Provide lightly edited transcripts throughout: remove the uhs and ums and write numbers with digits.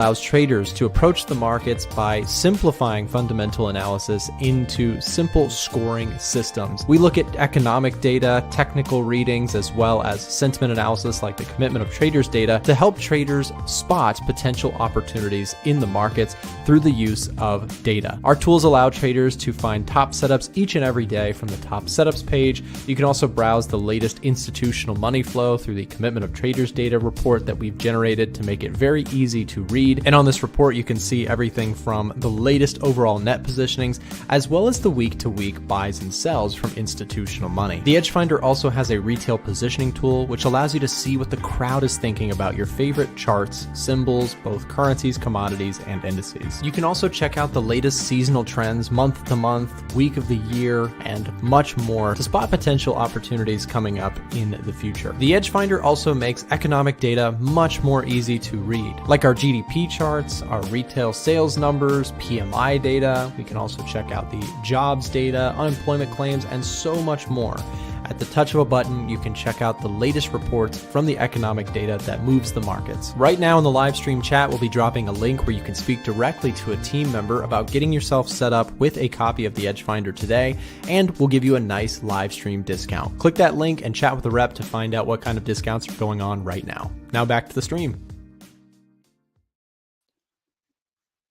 allows traders to approach the markets by simplifying fundamental analysis into simple scoring systems. We look at economic data, technical readings, as well as sentiment analysis like the commitment of traders data to help traders spot potential opportunities in the markets through the use of data. Our tools allow traders to find top setups each and every day from the top setups page. You can also browse the latest institutional money flow through the commitment of traders data report that we've generated to make it very easy to read. And on this report, you can see everything from the latest overall net positionings, as well as the week-to-week buys and sells from institutional money. The Edge Finder also has a retail positioning tool, which allows you to see what the crowd is thinking about your favorite charts, symbols, both currencies, commodities, and indices. You can also check out the latest seasonal trends, month to month, week of the year, and much more to spot potential opportunities coming up in the future. The Edge Finder also makes economic data much more easy to read, like our GDP charts, our retail sales numbers, PMI data. We can also check out the jobs data, unemployment claims, and so much more. At the touch of a button, you can check out the latest reports from the economic data that moves the markets. Right now in the live stream chat, we'll be dropping a link where you can speak directly to a team member about getting yourself set up with a copy of the Edge Finder today, and we'll give you a nice live stream discount. Click that link and chat with a rep to find out what kind of discounts are going on right now. Now back to the stream.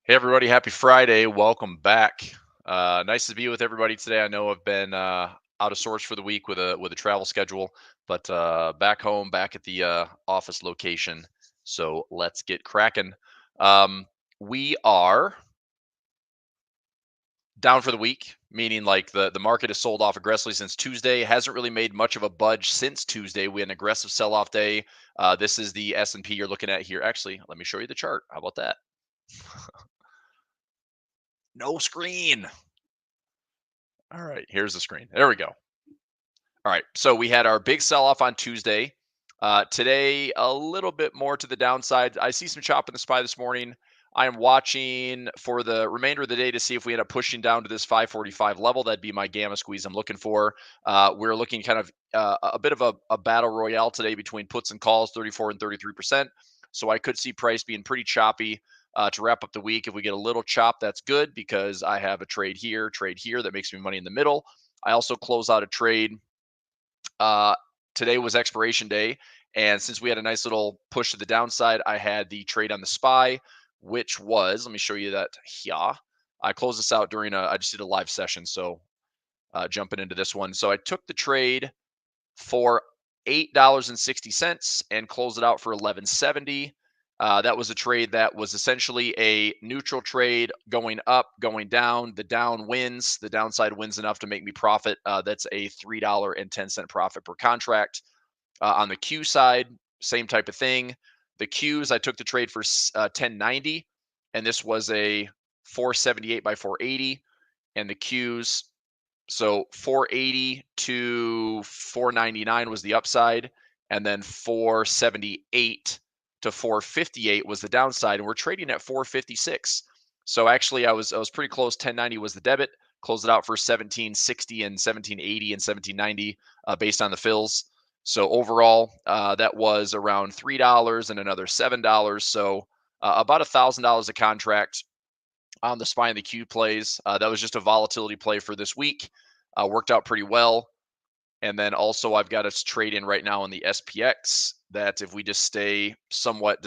Hey everybody, happy Friday. Welcome back. Nice to be with everybody today. I know I've been out of sorts for the week with a travel schedule, but back home, back at the office location. So let's get cracking. We are down for the week, meaning like the market has sold off aggressively since Tuesday. Hasn't really made much of a budge since Tuesday. We had an aggressive sell-off day. This is the S&P you're looking at here. Actually, let me show you the chart. How about that? No screen. All right, here's the screen. There we go. All right, so we had our big sell-off on Tuesday. Today, a little bit more to the downside. I see some chop in the SPY this morning. I am watching for the remainder of the day to see if we end up pushing down to this 545 level. That'd be my gamma squeeze I'm looking for. We're looking kind of a bit of a battle royale today between puts and calls, 34 and 33%. So I could see price being pretty choppy. To wrap up the week, if we get a little chop, that's good because I have a trade here that makes me money in the middle. I also close out a trade. Today was expiration day, and since we had a nice little push to the downside, I had the trade on the SPY, which was, let me show you that here. I closed this out during I just did a live session, so jumping into this one. So I took the trade for $8.60 and closed it out for $11.70. That was a trade that was essentially a neutral trade, going up, going down. The down wins. The downside wins enough to make me profit. That's a $3.10 profit per contract. On the Q side, same type of thing. The Qs, I took the trade for 1090, and this was a 478 by 480. And the Qs, so 480 to 499 was the upside, and then 478 to 458 was the downside, and we're trading at 456. So actually I was pretty close. 1090 was the debit, closed it out for 1760 and 1780 and 1790 based on the fills. So overall that was around $3 and another $7. So about $1,000 a contract on the SPY and the Q plays. That was just a volatility play for this week. Worked out pretty well. And then also I've got a trade in right now in the SPX that if we just stay somewhat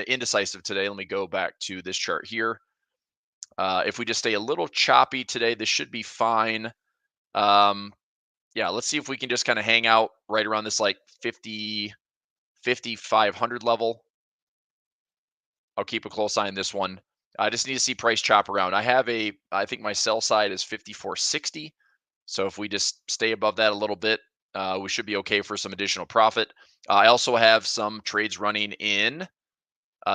indecisive today, let me go back to this chart here. If we just stay a little choppy today, this should be fine. Yeah, let's see if we can just kind of hang out right around this like 5,500 level. I'll keep a close eye on this one. I just need to see price chop around. I think my sell side is 5460. So if we just stay above that a little bit, we should be okay for some additional profit. I also have some trades running in.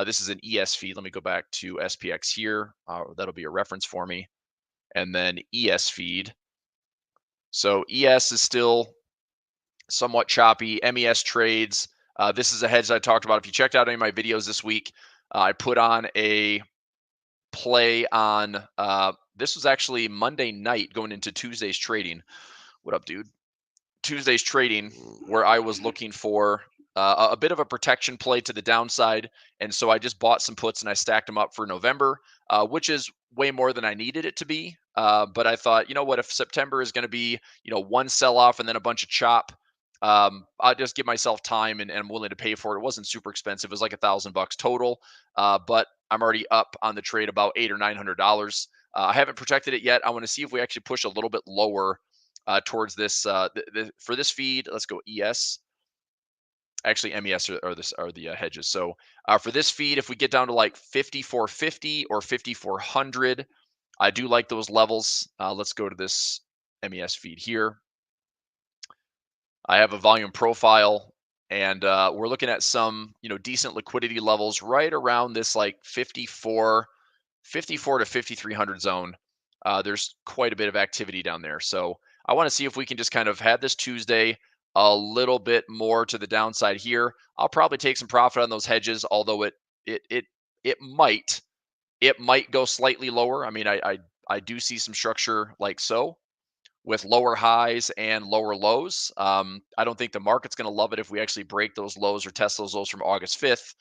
This is an ES feed. Let me go back to SPX here. That'll be a reference for me. And then ES feed. So ES is still somewhat choppy. MES trades. This is a hedge I talked about. If you checked out any of my videos this week, I put on a play on this was actually Monday night going into Tuesday's trading. What up, dude? Tuesday's trading, where I was looking for a bit of a protection play to the downside. And so I just bought some puts and I stacked them up for November, which is way more than I needed it to be. But I thought, you know what, if September is going to be, one sell off and then a bunch of chop, I'll just give myself time and I'm willing to pay for it. It wasn't super expensive. It was like $1,000 total. But I'm already up on the trade about $800 or $900. I haven't protected it yet. I want to see if we actually push a little bit lower towards this. For this feed, let's go ES. Actually, MES are the hedges. So for this feed, if we get down to like 5450 or 5400, I do like those levels. Let's go to this MES feed here. I have a volume profile, and we're looking at some decent liquidity levels right around this like 54 to 5300 zone. There's quite a bit of activity down there. So I want to see if we can just kind of have this Tuesday a little bit more to the downside here. I'll probably take some profit on those hedges, although it might go slightly lower. I mean, I do see some structure like so with lower highs and lower lows. I don't think the market's going to love it if we actually break those lows or test those lows from August 5th.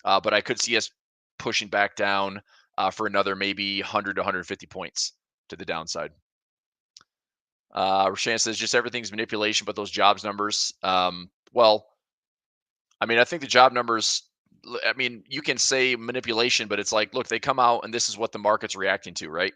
But I could see us pushing back down for another maybe 100 to 150 points to the downside. Rashan says just everything's manipulation, but those jobs numbers. Well, I mean, I think the job numbers. I mean, you can say manipulation, but it's like, look, they come out and this is what the market's reacting to, right?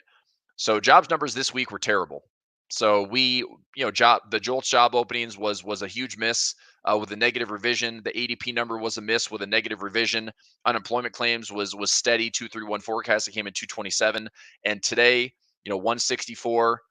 So jobs numbers this week were terrible. So the JOLTS job openings was a huge miss with a negative revision. The ADP number was a miss with a negative revision. Unemployment claims was steady 231 forecast. It came in 227, and today 164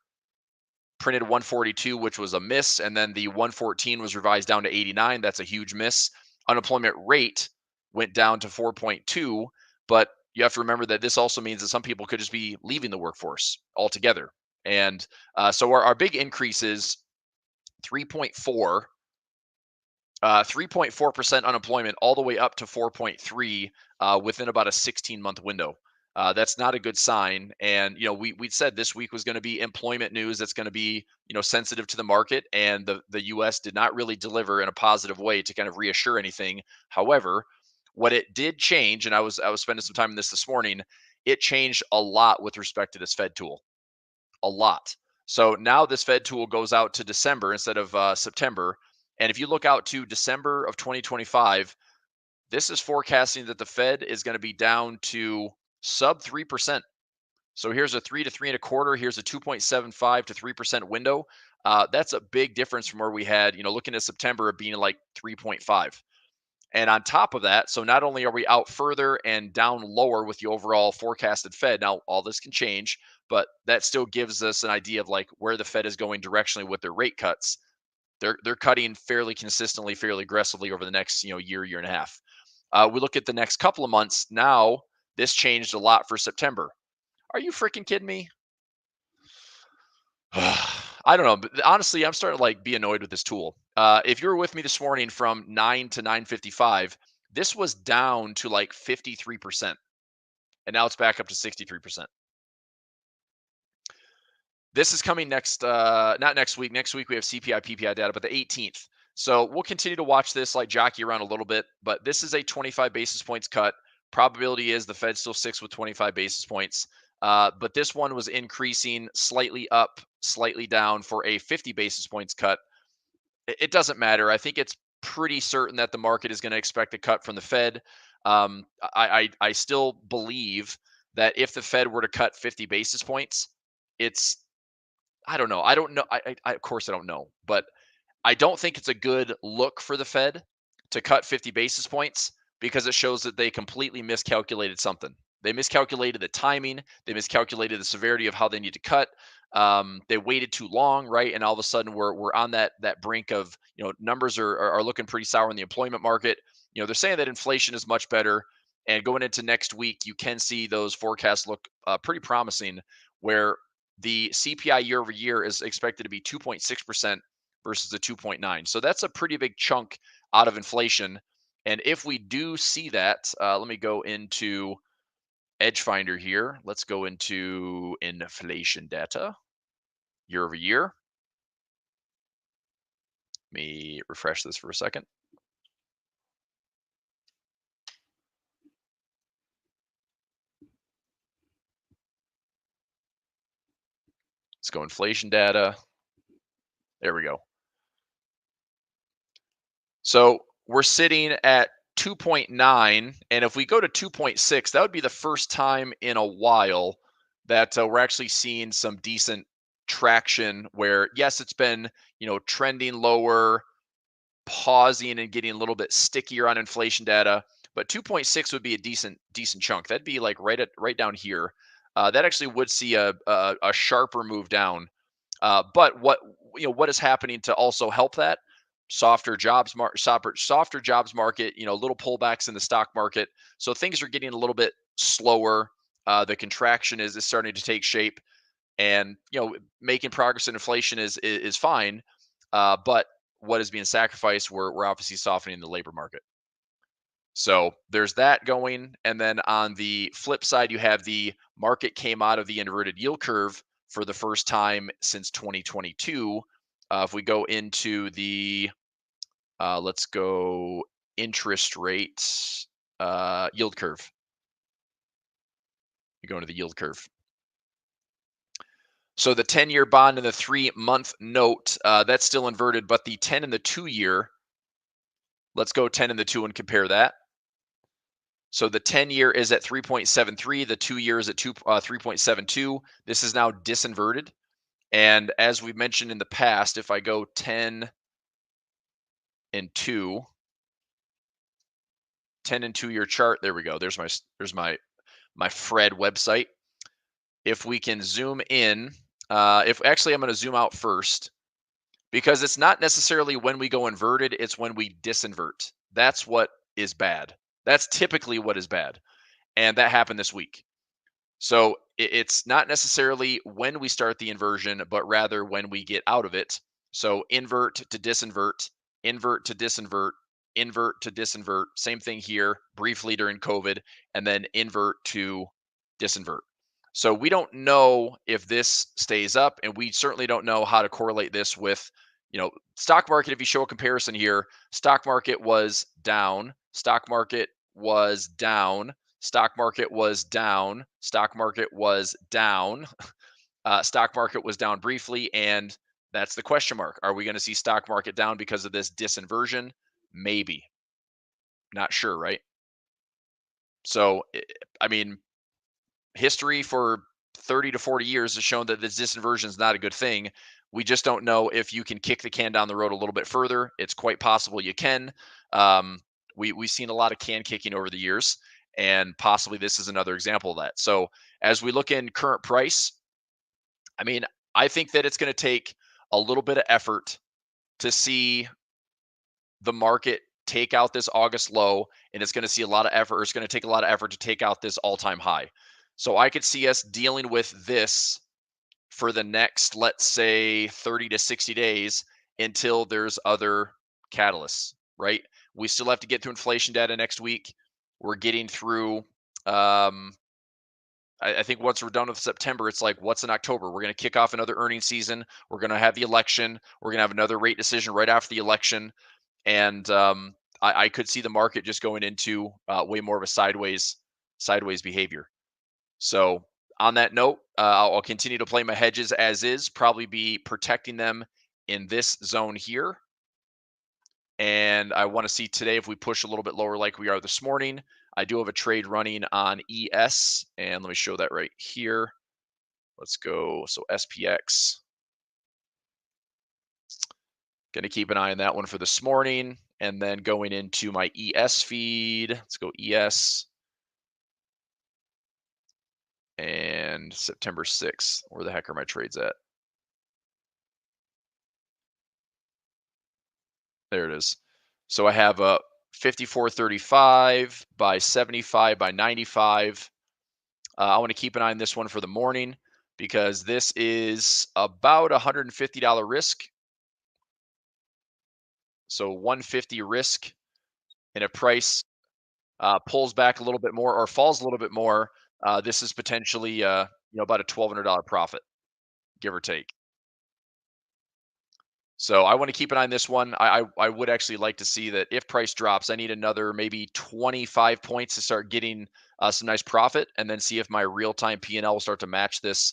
printed 142, which was a miss, and then the 114 was revised down to 89. That's a huge miss. Unemployment rate went down to 4.2, but you have to remember that this also means that some people could just be leaving the workforce altogether. And so our big increase is 3.4, 3.4% unemployment all the way up to 4.3 within about a 16-month window. That's not a good sign. And we said this week was going to be employment news that's going to be sensitive to the market, and the U.S. did not really deliver in a positive way to kind of reassure anything. However, what it did change, and I was spending some time in this morning, it changed a lot with respect to this Fed tool, a lot. So now this Fed tool goes out to December instead of September. And if you look out to December of 2025, this is forecasting that the Fed is going to be down to sub 3%. So here's a 3 to 3.25. Here's a 2.75 to 3% window. That's a big difference from where we had, looking at September being like 3.5. And on top of that, so not only are we out further and down lower with the overall forecasted Fed, now all this can change, but that still gives us an idea of like where the Fed is going directionally with their rate cuts. They're cutting fairly consistently, fairly aggressively over the next year and a half. We look at the next couple of months. Now this changed a lot for September. Are you freaking kidding me? I don't know, but honestly, I'm starting to like be annoyed with this tool. If you were with me this morning from 9 to 9:55, this was down to like 53%, and now it's back up to 63%. This is coming next, not next week. Next week we have CPI, PPI data, but the 18th. So we'll continue to watch this, like jockey around a little bit. But this is a 25 basis points cut. Probability is the Fed still sticks with 25 basis points. But this one was increasing slightly up, slightly down for a 50 basis points cut. It doesn't matter. I think it's pretty certain that the market is going to expect a cut from the Fed. I still believe that if the Fed were to cut 50 basis points, I don't know. I don't know. Of course I don't know, but I don't think it's a good look for the Fed to cut 50 basis points because it shows that they completely miscalculated something. They miscalculated the timing. They miscalculated the severity of how they need to cut. They waited too long, right? And all of a sudden, we're on that brink of numbers are looking pretty sour in the employment market. They're saying that inflation is much better, and going into next week, you can see those forecasts look pretty promising, where the CPI year over year is expected to be 2.6% versus the 2.9. So that's a pretty big chunk out of inflation. And if we do see that, let me go into Edge Finder here. Let's go into inflation data year over year. Let me refresh this for a second. Let's go inflation data. There we go. So we're sitting at 2.9, and if we go to 2.6, that would be the first time in a while that we're actually seeing some decent traction where, yes, it's been, trending lower, pausing and getting a little bit stickier on inflation data, but 2.6 would be a decent chunk. That'd be like right down here. That actually would see a sharper move down. But what is happening to also help that? Softer jobs market, little pullbacks in the stock market. So things are getting a little bit slower. The contraction is starting to take shape, and making progress in inflation is fine. But what is being sacrificed, we're obviously softening the labor market. So there's that going. And then on the flip side, you have the market came out of the inverted yield curve for the first time since 2022. If we go into the, let's go interest rates, yield curve. You go into the yield curve. So the 10-year bond and the 3-month note, that's still inverted, but the 10 and the 2-year, let's go 10 and the 2 and compare that. So the 10-year is at 3.73, the 2-year is at 3.72. This is now disinverted. And as we've mentioned in the past, if I go 10 and 2, 10 and 2-year chart, there we go. There's my Fred website. If we can zoom in, if actually I'm going to zoom out first, because it's not necessarily when we go inverted, it's when we disinvert. That's what is bad. That's typically what is bad. And that happened this week. So it's not necessarily when we start the inversion, but rather when we get out of it. So invert to disinvert, invert to disinvert, invert to disinvert. Same thing here, briefly during COVID, and then invert to disinvert. So we don't know if this stays up, and we certainly don't know how to correlate this with, stock market. If you show a comparison here, stock market was down, stock market was down, stock market was down, stock market was down, stock market was down briefly, and that's the question mark. Are we going to see stock market down because of this disinversion? Maybe. Not sure, right? So, I mean, history for 30 to 40 years has shown that this disinversion is not a good thing. We just don't know if you can kick the can down the road a little bit further. It's quite possible you can. We've seen a lot of can kicking over the years, and possibly this is another example of that. So as we look in current price, I mean, I think that it's going to take a little bit of effort to see the market take out this August low, and it's going to see a lot of effort, or it's going to take a lot of effort to take out this all-time high. So I could see us dealing with this for the next, let's say, 30 to 60 days until there's other catalysts, right? We still have to get through inflation data next week. We're getting through, I think once we're done with September, it's like, what's in October? We're going to kick off another earnings season. We're going to have the election. We're going to have another rate decision right after the election. And I could see the market just going into way more of a sideways behavior. So on that note, I'll continue to play my hedges as is, probably be protecting them in this zone here. And I want to see today if we push a little bit lower like we are this morning. I do have a trade running on ES, and let me show that right here. Let's go. So SPX. Going to keep an eye on that one for this morning. And then going into my ES feed. Let's go ES. And September 6th. Where the heck are my trades at? There it is. So I have a 54.35 by 75 by 95. I want to keep an eye on this one for the morning because this is about $150 risk. So 150 risk, and if price pulls back a little bit more or falls a little bit more, this is potentially about a $1,200 profit, give or take. So I want to keep an eye on this one. I would actually like to see that if price drops, I need another maybe 25 points to start getting some nice profit, and then see if my real-time P&L will start to match this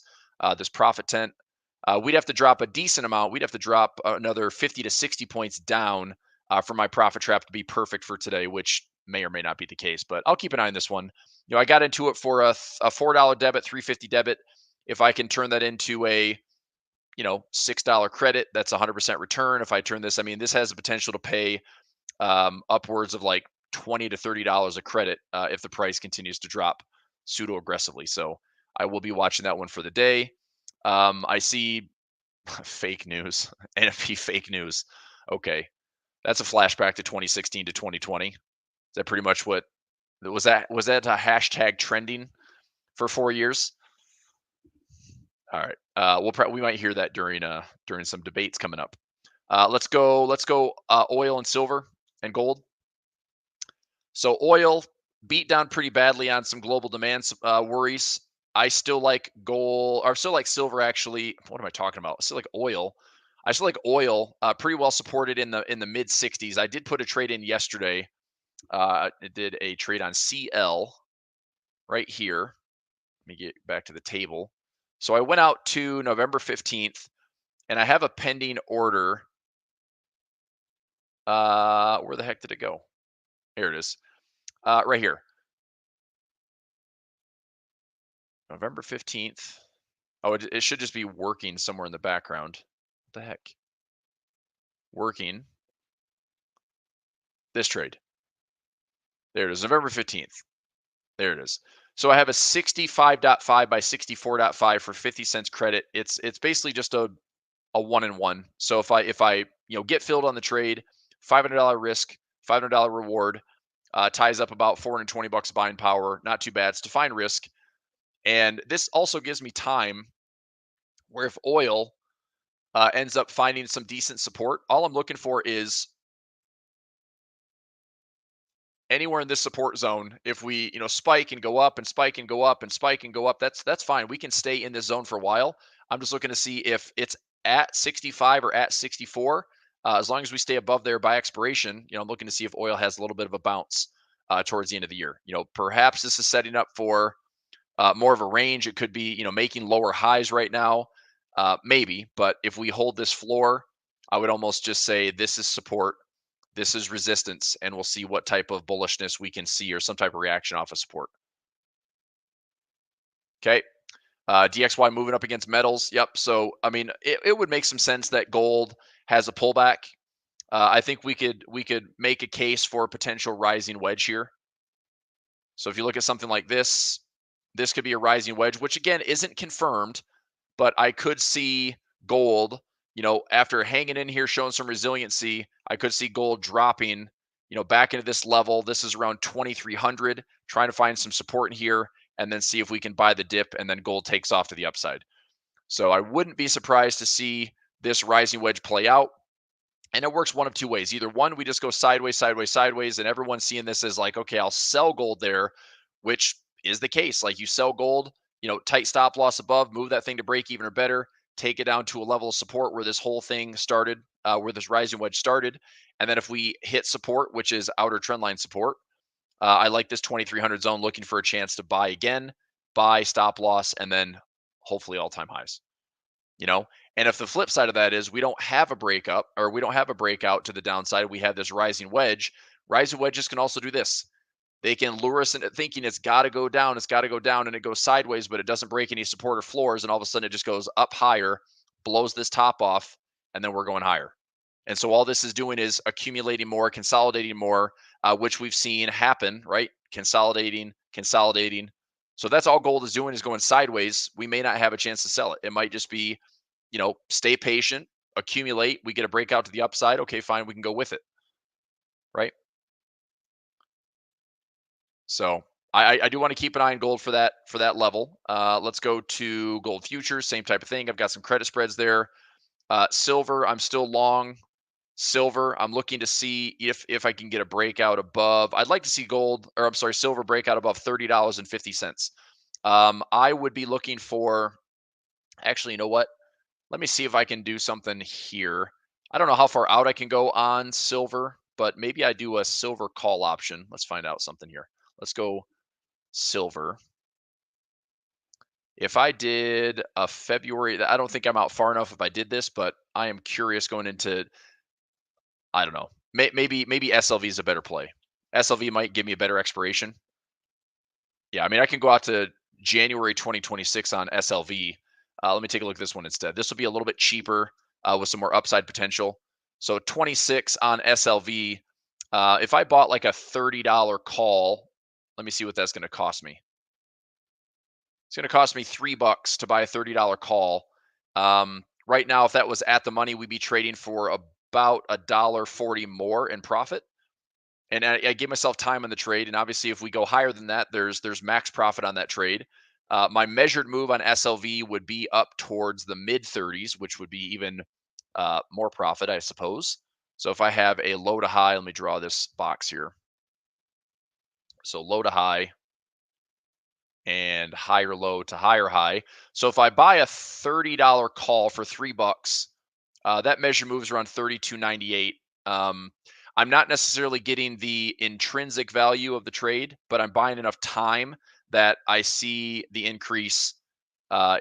this profit tent. we'd have to drop a decent amount. We'd have to drop another 50 to 60 points down for my profit trap to be perfect for today, which may or may not be the case. But I'll keep an eye on this one. I got into it for a $4 debit, $3.50 debit. If I can turn that into a $6 credit, that's 100% return. If I turn this, I mean, this has the potential to pay upwards of like $20 to $30 a credit if the price continues to drop pseudo aggressively. So I will be watching that one for the day. I see fake news, NFP fake news. Okay, that's a flashback to 2016 to 2020. Is that pretty much what was that? Was that a hashtag trending for 4 years? All right, we might hear that during some debates coming up. Let's go. Oil and silver and gold. So oil beat down pretty badly on some global demand worries. I still like gold, or still like silver. Actually, what am I talking about? I still like oil. I still like oil. Pretty well supported in the mid 60s. I did put a trade in yesterday. I did a trade on CL right here. Let me get back to the table. So I went out to November 15th, and I have a pending order. Where the heck did it go? Here it is. Right here. November 15th. Oh, it should just be working somewhere in the background. What the heck? Working. This trade. There it is. November 15th. There it is. So I have a 65.5 by 64.5 for 50 cents credit. It's basically just a 1-in-1. So if I get filled on the trade, $500 risk, $500 reward, ties up about $420 buying power. Not too bad. It's defined risk. And this also gives me time where if oil ends up finding some decent support, all I'm looking for is anywhere in this support zone. If we spike and go up and spike and go up and spike and go up, that's fine. We can stay in this zone for a while. I'm just looking to see if it's at 65 or at 64. As long as we stay above there by expiration, I'm looking to see if oil has a little bit of a bounce towards the end of the year. Perhaps this is setting up for more of a range. It could be making lower highs right now, maybe. But if we hold this floor, I would almost just say this is support. This is resistance, and we'll see what type of bullishness we can see or some type of reaction off of support. Okay. DXY moving up against metals. Yep. So, I mean, it would make some sense that gold has a pullback. I think we could make a case for a potential rising wedge here. So if you look at something like this could be a rising wedge, which again isn't confirmed, but I could see gold, after hanging in here, showing some resiliency, I could see gold dropping, back into this level. This is around 2,300, trying to find some support in here and then see if we can buy the dip, and then gold takes off to the upside. So I wouldn't be surprised to see this rising wedge play out. And it works one of two ways. Either one, we just go sideways, sideways, sideways, and everyone's seeing this as like, okay, I'll sell gold there, which is the case. Like you sell gold, tight stop loss above, move that thing to break even or better, take it down to a level of support where this whole thing started, where this rising wedge started. And then if we hit support, which is outer trend line support, I like this 2,300 zone, looking for a chance to buy again, buy, stop loss, and then hopefully all-time highs. And if the flip side of that is we don't have a breakup, or we don't have a breakout to the downside, we have this rising wedge. Rising wedges can also do this. They can lure us into thinking it's got to go down, and it goes sideways, but it doesn't break any support or floors, and all of a sudden it just goes up higher, blows this top off, and then we're going higher. And so all this is doing is accumulating more, consolidating more, which we've seen happen, right? Consolidating. So that's all gold is doing, is going sideways. We may not have a chance to sell it. It might just be, stay patient, accumulate. We get a breakout to the upside. Okay, fine. We can go with it, right? So I do want to keep an eye on gold for that level. Let's go to gold futures. Same type of thing. I've got some credit spreads there. Silver, I'm still long. Silver, I'm looking to see if I can get a breakout above. I'd like to see silver breakout above $30.50. I would be looking for, actually, you know what? Let me see if I can do something here. I don't know how far out I can go on silver, but maybe I do a silver call option. Let's find out something here. Let's go silver. If I did a February, I don't think I'm out far enough if I did this, but I am curious going into, I don't know, maybe SLV is a better play. SLV might give me a better expiration. Yeah, I mean, I can go out to January 2026 on SLV. Let me take a look at this one instead. This will be a little bit cheaper with some more upside potential. So 26 on SLV. If I bought like a $30 call, let me see what that's going to cost me. It's going to cost me $3 to buy a $30 call. Right now, if that was at the money, we'd be trading for about $1.40 more in profit. And I give myself time on the trade. And obviously, if we go higher than that, there's max profit on that trade. My measured move on SLV would be up towards the mid 30s, which would be even more profit, I suppose. So if I have a low to high, let me draw this box here. So low to high and higher low to higher high. So if I buy a $30 call for $3, that measure moves around 32.98. I'm not necessarily getting the intrinsic value of the trade, but I'm buying enough time that I see the increase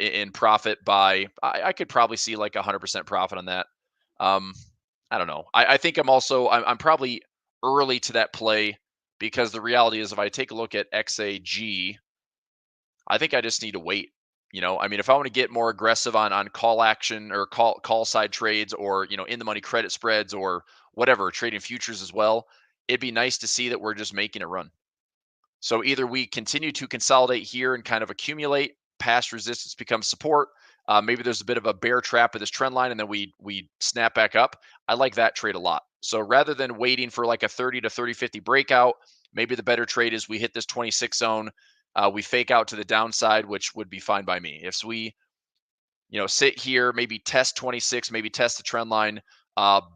in profit by, I could probably see like 100% profit on that. Um, I don't know. I think I'm probably early to that play because the reality is if I take a look at XAG, I think I just need to wait. I mean, if I want to get more aggressive on call action or call side trades or in the money credit spreads or whatever, trading futures as well, it'd be nice to see that we're just making a run. So either we continue to consolidate here and kind of accumulate, past resistance becomes support. Maybe there's a bit of a bear trap of this trend line, and then we snap back up. I like that trade a lot. So rather than waiting for like a 30 to 30.50 breakout, maybe the better trade is we hit this 26 zone, we fake out to the downside, which would be fine by me. If we sit here, maybe test 26, maybe test the trend line,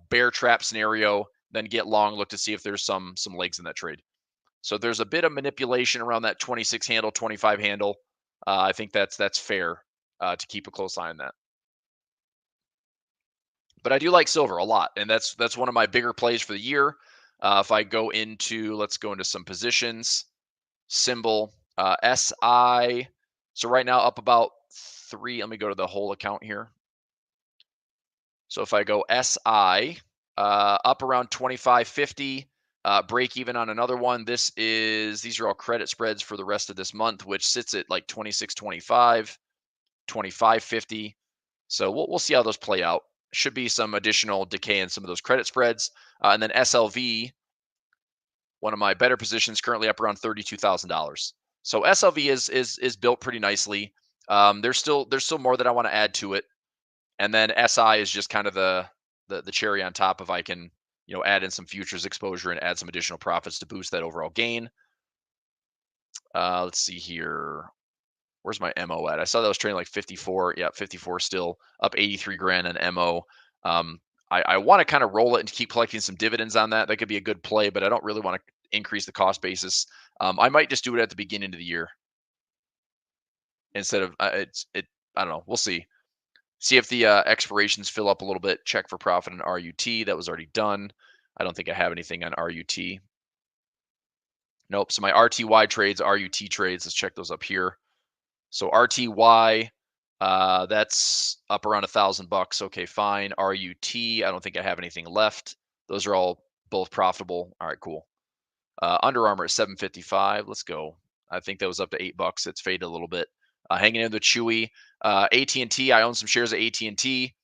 bear trap scenario, then get long, look to see if there's some legs in that trade. So there's a bit of manipulation around that 26 handle, 25 handle. I think that's fair to keep a close eye on that. But I do like silver a lot, and that's one of my bigger plays for the year. If I go into, let's go into some positions. Symbol SI. So right now up about 3. Let me go to the whole account here. So if I go SI, up around 25.50. Break even on another one. These are all credit spreads for the rest of this month, which sits at like 26.25, 25.50. So we'll see how those play out. Should be some additional decay in some of those credit spreads. And then SLV, one of my better positions, currently up around $32,000. So SLV is built pretty nicely. There's still more that I want to add to it. And then SI is just kind of the cherry on top if I can add in some futures exposure and add some additional profits to boost that overall gain. Let's see here. Where's my MO at? I saw that was trading like 54. Yeah, 54 still up 83 grand in MO. I want to kind of roll it and keep collecting some dividends on that. That could be a good play, but I don't really want to increase the cost basis. I might just do it at the beginning of the year instead of I don't know. We'll see. See if the expirations fill up a little bit. Check for profit on RUT. That was already done. I don't think I have anything on RUT. Nope. So my RTY trades, RUT trades. Let's check those up here. So RTY, that's up around $1,000. Okay, fine. RUT, I don't think I have anything left. Those are all both profitable. All right, cool. Under Armour at 755. Let's go. I think that was up to $8. It's faded a little bit. Hanging in with Chewy. AT&T, I own some shares of AT&T,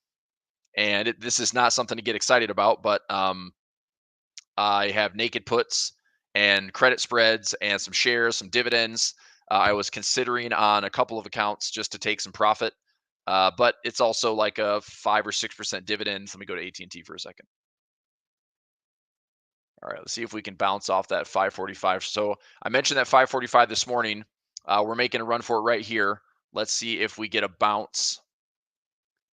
and this is not something to get excited about, but I have naked puts and credit spreads and some shares, some dividends. I was considering on a couple of accounts just to take some profit, but it's also like a 5 or 6% dividend. Let me go to AT&T for a second. All right, let's see if we can bounce off that 545. So I mentioned that 545 this morning. We're making a run for it right here. Let's see if we get a bounce.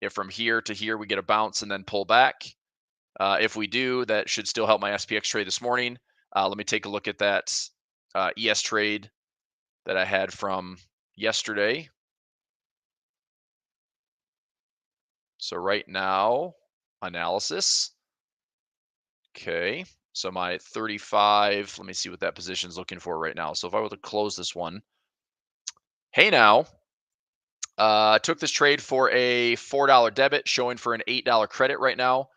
If from here to here we get a bounce and then pull back. If we do, that should still help my SPX trade this morning. Let me take a look at that ES trade that I had from yesterday. So right now, analysis. Okay, so my 35, let me see what that position is looking for right now. So if I were to close this one, hey now, I took this trade for a $4 debit, showing for an $8 credit right now.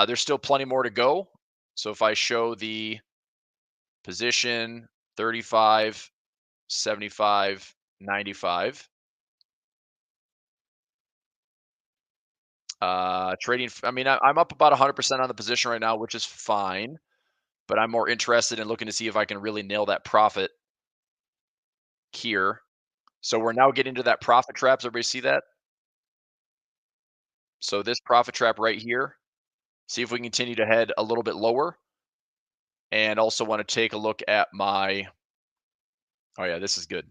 There's still plenty more to go. So if I show the position 35, 75, 95, trading. I mean, I'm up about 100% on the position right now, which is fine. But I'm more interested in looking to see if I can really nail that profit here. So we're now getting to that profit trap. Does everybody see that? So this profit trap right here. See if we can continue to head a little bit lower. And also want to take a look at my, oh yeah, this is good.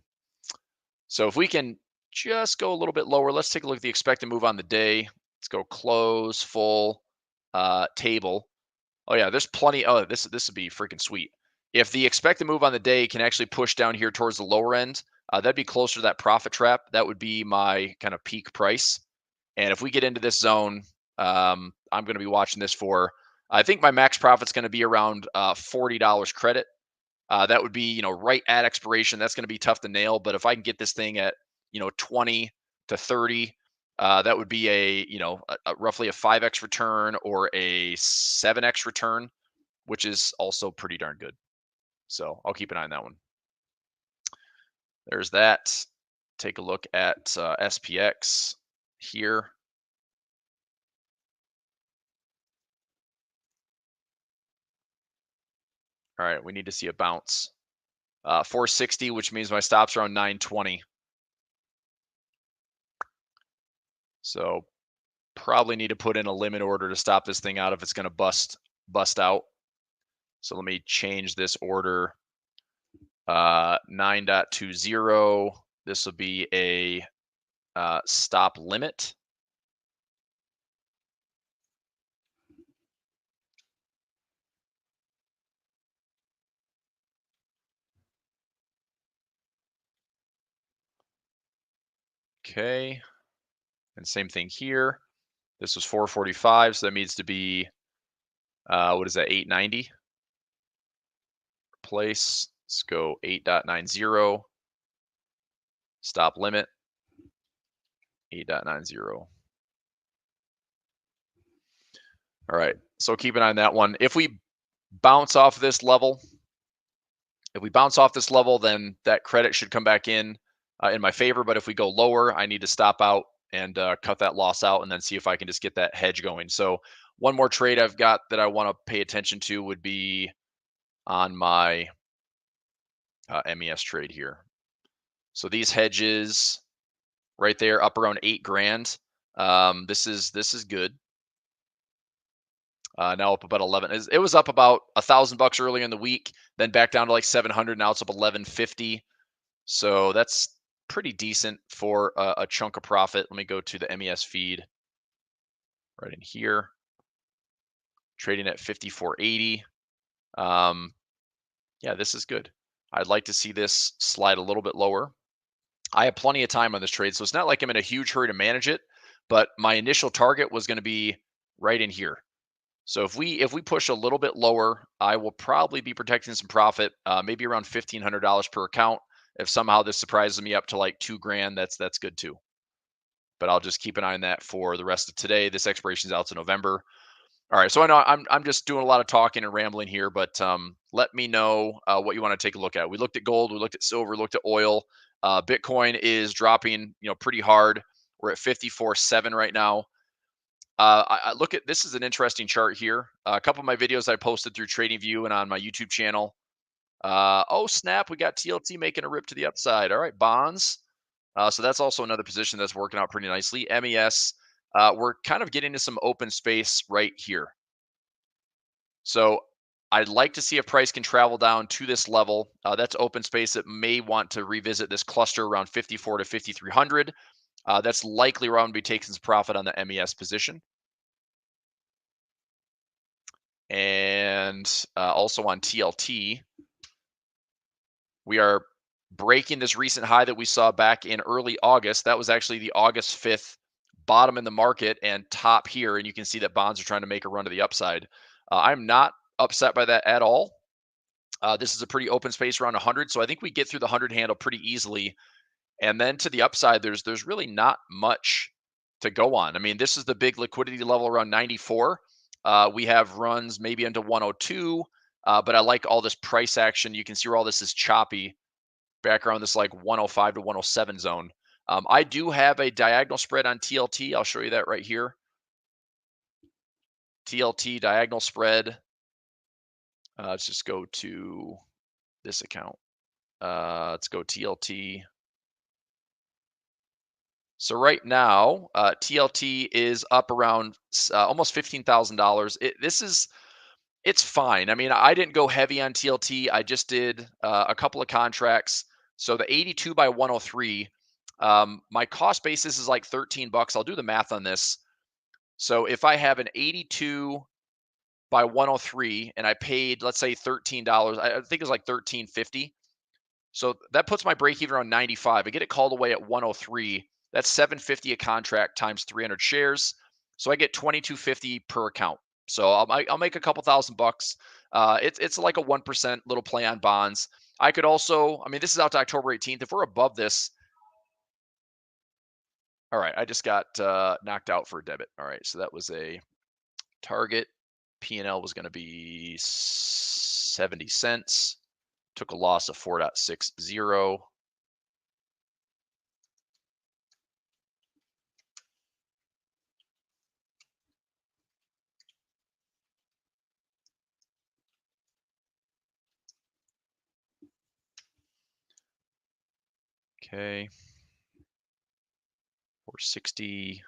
So if we can just go a little bit lower, let's take a look at the expected move on the day. Let's go close, full, table. Oh yeah, there's plenty. Oh, this would be freaking sweet. If the expected move on the day can actually push down here towards the lower end, that'd be closer to that profit trap. That would be my kind of peak price. And if we get into this zone, I'm going to be watching this for. I think my max profit's going to be around $40 credit. That would be, right at expiration. That's going to be tough to nail. But if I can get this thing at, 20 to 30, that would be roughly a 5x return or a 7x return, which is also pretty darn good. So I'll keep an eye on that one. There's that. Take a look at SPX here. All right, we need to see a bounce. 460, which means my stop's around 920. So probably need to put in a limit order to stop this thing out if it's going to bust out. So let me change this order. 9.20. This will be a stop limit. Okay. And same thing here. This was 445, so that needs to be, what is that, 890? Replace. Let's go 8.90. Stop limit. 8.90. All right. So keep an eye on that one. If we bounce off this level, then that credit should come back in my favor. But if we go lower, I need to stop out and cut that loss out and then see if I can just get that hedge going. So one more trade I've got that I want to pay attention to would be on my MES trade here. So these hedges right there up around 8 grand. This is good. Now up about 11. It was up about $1,000 earlier in the week, then back down to like 700. Now it's up 1150. So that's pretty decent for a chunk of profit. Let me go to the MES feed right in here. Trading at 54.80. Yeah, this is good. I'd like to see this slide a little bit lower. I have plenty of time on this trade, so it's not like I'm in a huge hurry to manage it, but my initial target was going to be right in here. So if we push a little bit lower, I will probably be protecting some profit, maybe around $1,500 per account. If somehow this surprises me up to like 2 grand, that's good too. But I'll just keep an eye on that for the rest of today. This expiration is out to November. All right, so I know I'm just doing a lot of talking and rambling here, but let me know what you want to take a look at. We looked at gold, we looked at silver, looked at oil. Bitcoin is dropping, pretty hard. We're at 54.7 right now. I look at this is an interesting chart here. A couple of my videos I posted through TradingView and on my YouTube channel. Oh snap, we got TLT making a rip to the upside. All right, bonds. So that's also another position that's working out pretty nicely. MES. We're kind of getting to some open space right here. So I'd like to see if price can travel down to this level. That's open space that may want to revisit this cluster around 54 to 5,300. That's likely where I'm going to be taking some profit on the MES position. And also on TLT, we are breaking this recent high that we saw back in early August. That was actually the August 5th bottom in the market and top here. And you can see that bonds are trying to make a run to the upside. I'm not upset by that at all. This is a pretty open space around 100. So I think we get through the 100 handle pretty easily. And then to the upside, there's really not much to go on. I mean, this is the big liquidity level around 94. We have runs maybe into 102, but I like all this price action. You can see where all this is choppy back around this like 105 to 107 zone. I do have a diagonal spread on TLT. I'll show you that right here. TLT diagonal spread. Let's just go to this account. Let's go TLT. So right now, TLT is up around almost $15,000. It's fine. I mean, I didn't go heavy on TLT. I just did a couple of contracts. So the 82 by 103, my cost basis is like 13 bucks. I'll do the math on this. So if I have an 82 by 103 and I paid, let's say $13, I think it was like $13.50. So that puts my break even around 95. I get it called away at 103. That's $750 a contract times 300 shares. So I get $22.50 per account. So I'll make a couple $1,000. It's like a 1% little play on bonds. I could also, I mean, this is out to October 18th. If we're above this, all right, I just got knocked out for a debit. All right, so that was a target. P&L was going to be 70 cents. Took a loss of 4.60. Okay. 460.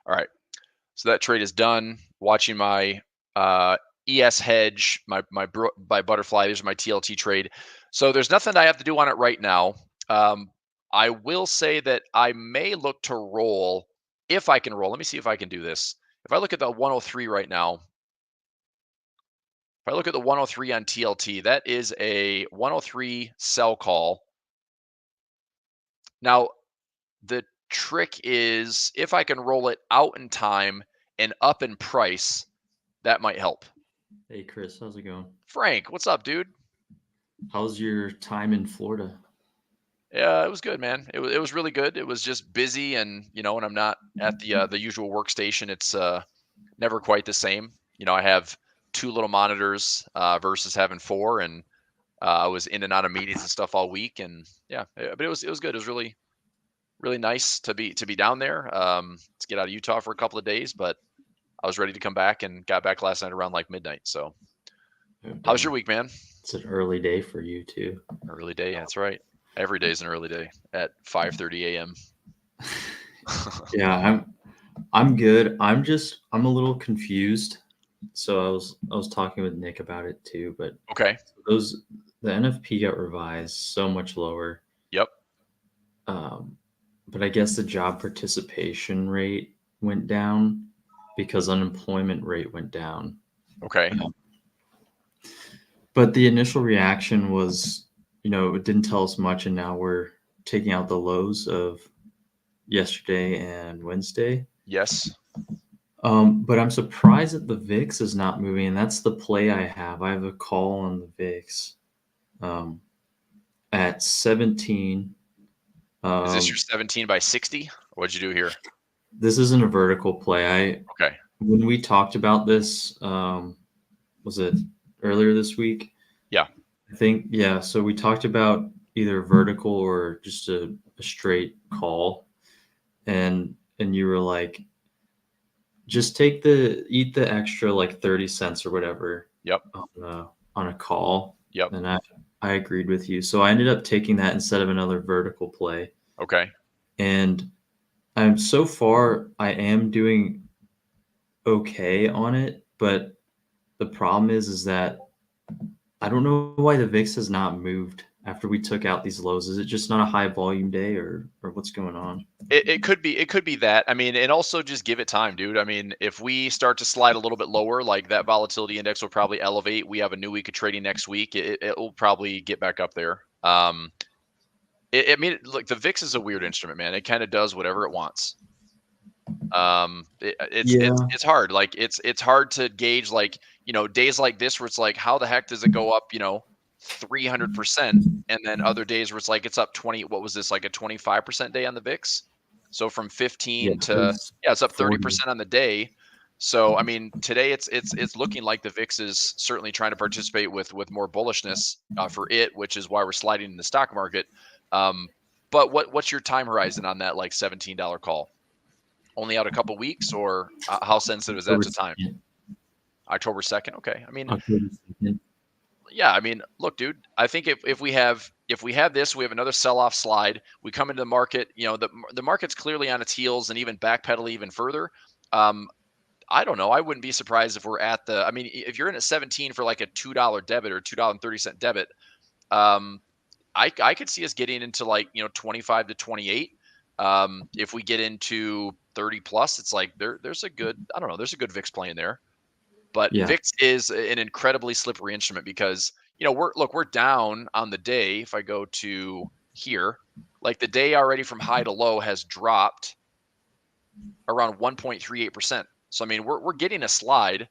All right. So that trade is done. Watching my ES hedge, my butterfly. These are my TLT trade. So there's nothing I have to do on it right now. I will say that I may look to roll if I can roll. Let me see if I can do this. If I look at the 103 right now, if I look at the 103 on TLT, that is a 103 sell call. Now, the trick is if I can roll it out in time and up in price, that might help. Hey, Chris, how's it going? Frank, what's up, dude? How's your time in Florida? Yeah, it was good, man. It was really good. It was just busy, and when I'm not at the usual workstation, it's never quite the same. I have 2 little monitors versus having 4, and I was in and out of meetings and stuff all week, and yeah, but it was good. It was really nice to be down there. To get out of Utah for a couple of days, but I was ready to come back and got back last night around like midnight. So, how's your week, man? It's an early day for you too. Early day, that's right. Every day is an early day at 5:30 a.m. Yeah, I'm good. I'm a little confused. So I was talking with Nick about it too, but Okay. the NFP got revised so much lower. Yep. But I guess the job participation rate went down because unemployment rate went down. Okay. But the initial reaction was, it didn't tell us much, and now we're taking out the lows of yesterday and Wednesday. Yes. But I'm surprised that the VIX is not moving, and that's the play I have. I have a call on the VIX at 17. Is this your 17 by 60? What'd you do here? This isn't a vertical play. Okay. When we talked about this, was it earlier this week? Yeah. I think, yeah. So we talked about either vertical or just a straight call. And you were like, just eat the extra like 30 cents or whatever. Yep. On a call. Yep. And I agreed with you. So I ended up taking that instead of another vertical play. Okay. And so far I am doing okay on it, but the problem is that I don't know why the VIX has not moved after we took out these lows? Is it just not a high volume day, or what's going on? It could be that. I mean, and also just give it time, dude. I mean, if we start to slide a little bit lower, like that volatility index will probably elevate. We have a new week of trading next week. It will probably get back up there. I mean, look, the VIX is a weird instrument, man. It kind of does whatever it wants. It's hard. Like it's hard to gauge, like, days like this where it's like, how the heck does it go up, 300%, and then other days where it's like it's up 20. What was this, like a 25% day on the VIX? So from 15 to it's up 30% on the day. So I mean, today it's looking like the VIX is certainly trying to participate with more bullishness for it, which is why we're sliding in the stock market. But what's your time horizon on that, like $17 call? Only out a couple weeks, or how sensitive is that to time? October 2nd. Okay. I mean, yeah, I mean, look, dude, I think if we have this, we have another sell-off slide, we come into the market, the market's clearly on its heels and even backpedal even further. I don't know. I wouldn't be surprised if we're at I mean, if you're in at 17 for like a $2 debit or $2.30 debit, I could see us getting into like, 25 to 28. If we get into 30 plus, it's like there's a good, I don't know, there's a good VIX play in there. But VIX is an incredibly slippery instrument because, we're down on the day. If I go to here, like the day already from high to low has dropped around 1.38%. So I mean, we're getting a slide.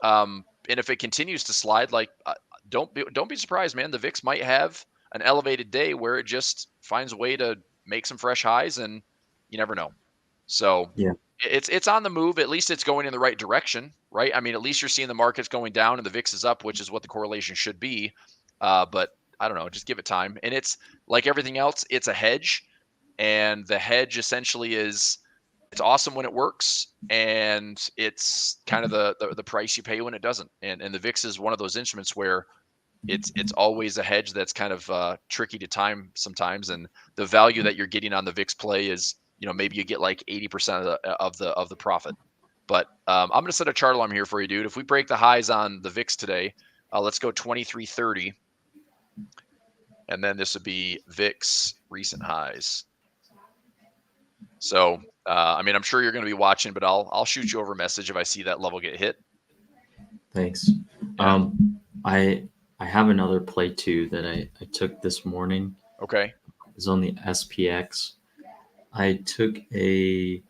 And if it continues to slide, like don't be surprised, man. The VIX might have an elevated day where it just finds a way to make some fresh highs, and you never know. So it's on the move. At least it's going in the right direction, right? I mean, at least you're seeing the markets going down and the VIX is up, which is what the correlation should be. But I don't know, just give it time. And it's like everything else, it's a hedge, and the hedge essentially is, it's awesome when it works, and it's kind of the price you pay when it doesn't. And the VIX is one of those instruments where it's always a hedge that's kind of tricky to time sometimes. And the value that you're getting on the VIX play is, maybe you get like 80% of the profit. But I'm going to set a chart alarm here for you, dude. If we break the highs on the VIX today, let's go 2330. And then this would be VIX recent highs. So, I mean, I'm sure you're going to be watching, but I'll shoot you over a message if I see that level get hit. Thanks. Yeah. I have another play too that I took this morning. Okay. It's on the SPX. I took a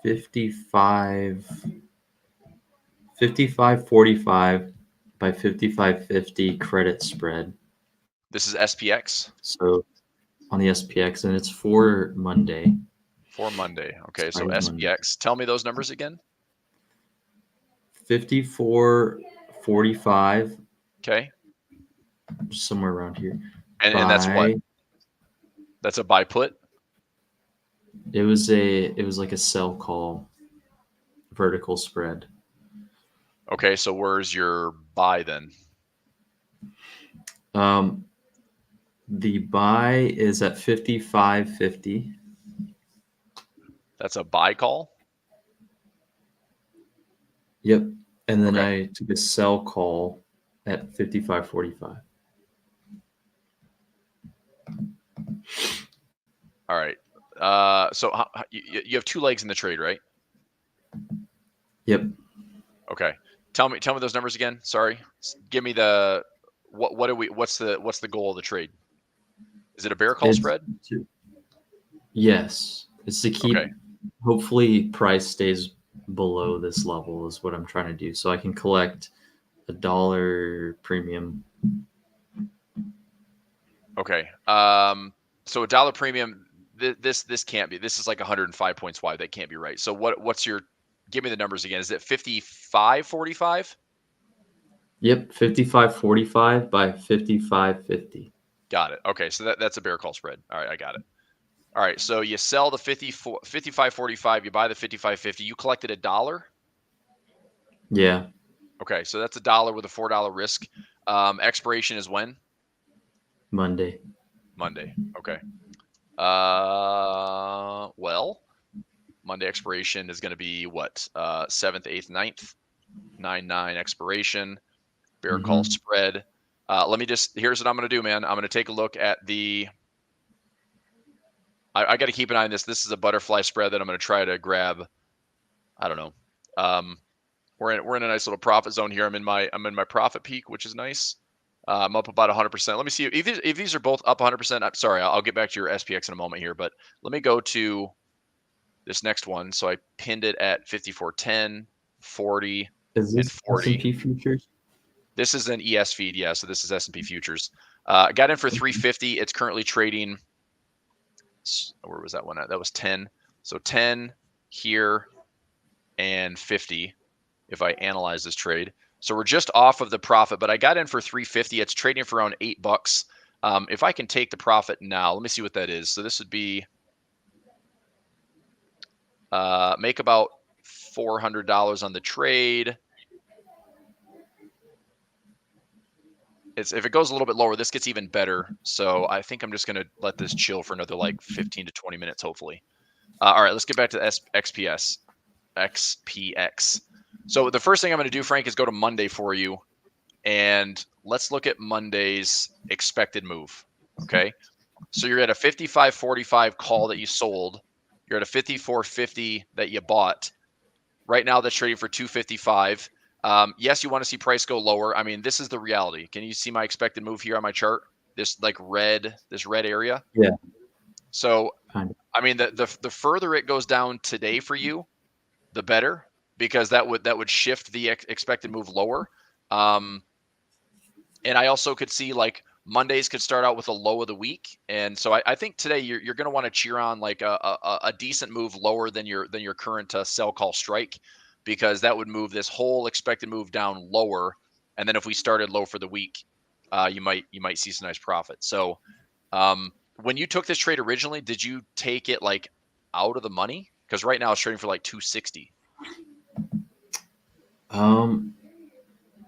55.45 by 55.50 credit spread. This is SPX? So on the SPX, and it's for Monday. For Monday. Okay, so SPX. Monday. Tell me those numbers again. 54.45. Okay. Somewhere around here. And that's what? That's a buy put? It was like a sell call vertical spread. Okay, so where's your buy then? The buy is at 55.50. That's a buy call? Yep. And then I took a sell call at 55.45. All right. So you have two legs in the trade, right? Yep. Okay. Tell me those numbers again. Sorry. Give me the what's the goal of the trade? Is it a bear call spread? Yes. It's to keep hopefully price stays below this level is what I'm trying to do, so I can collect $1 premium. Okay. So $1 premium, this can't be. This is like 105 points wide. That can't be right. So what's your, give me the numbers again. Is it 55.45? Yep, 55.45 by 55.50. Got it. Okay, so that's a bear call spread. All right, I got it. All right, so you sell the 55.45, you buy the 55.50. You collected $1? Yeah. Okay, so that's $1 with a $4 risk. Expiration is when? Monday. Okay. Well, Monday expiration is going to be what? 7th, 8th, 9th, 9/9 expiration, bear call spread. Let me just, here's what I'm going to do, man. I'm going to take a look at the, I got to keep an eye on this. This is a butterfly spread that I'm going to try to grab. I don't know. We're in a nice little profit zone here. I'm in my profit peak, which is nice. I'm up about 100%. Let me see if these are both up 100%. I'm sorry, I'll get back to your SPX in a moment here, but let me go to this next one. So I pinned it at 54.10, 40, Is and this 40. S&P futures? This is an ES feed, yeah. So this is S&P futures. Got in for 350. It's currently trading. Where was that one at? That was 10. So 10 here and 50. If I analyze this trade. So we're just off of the profit, but I got in for 350. It's trading for around $8. If I can take the profit now, let me see what that is. So this would be make about $400 on the trade. If it goes a little bit lower, this gets even better. So I think I'm just going to let this chill for another like 15 to 20 minutes, hopefully. All right, let's get back to XPX. So the first thing I'm going to do, Frank, is go to Monday for you. And let's look at Monday's expected move. Okay. So you're at a 55.45 call that you sold. You're at a 54.50 that you bought. Right now that's trading for 255. Yes, you want to see price go lower. I mean, this is the reality. Can you see my expected move here on my chart? This red area? Yeah. So, Kind of. I mean, the further it goes down today for you, the better, because that would shift the expected move lower. And I also could see like Mondays could start out with a low of the week. And so I think today you're going to want to cheer on like a decent move lower than your current sell call strike, because that would move this whole expected move down lower. And then if we started low for the week, you might see some nice profit. So when you took this trade originally, did you take it like out of the money? Because right now it's trading for like 260.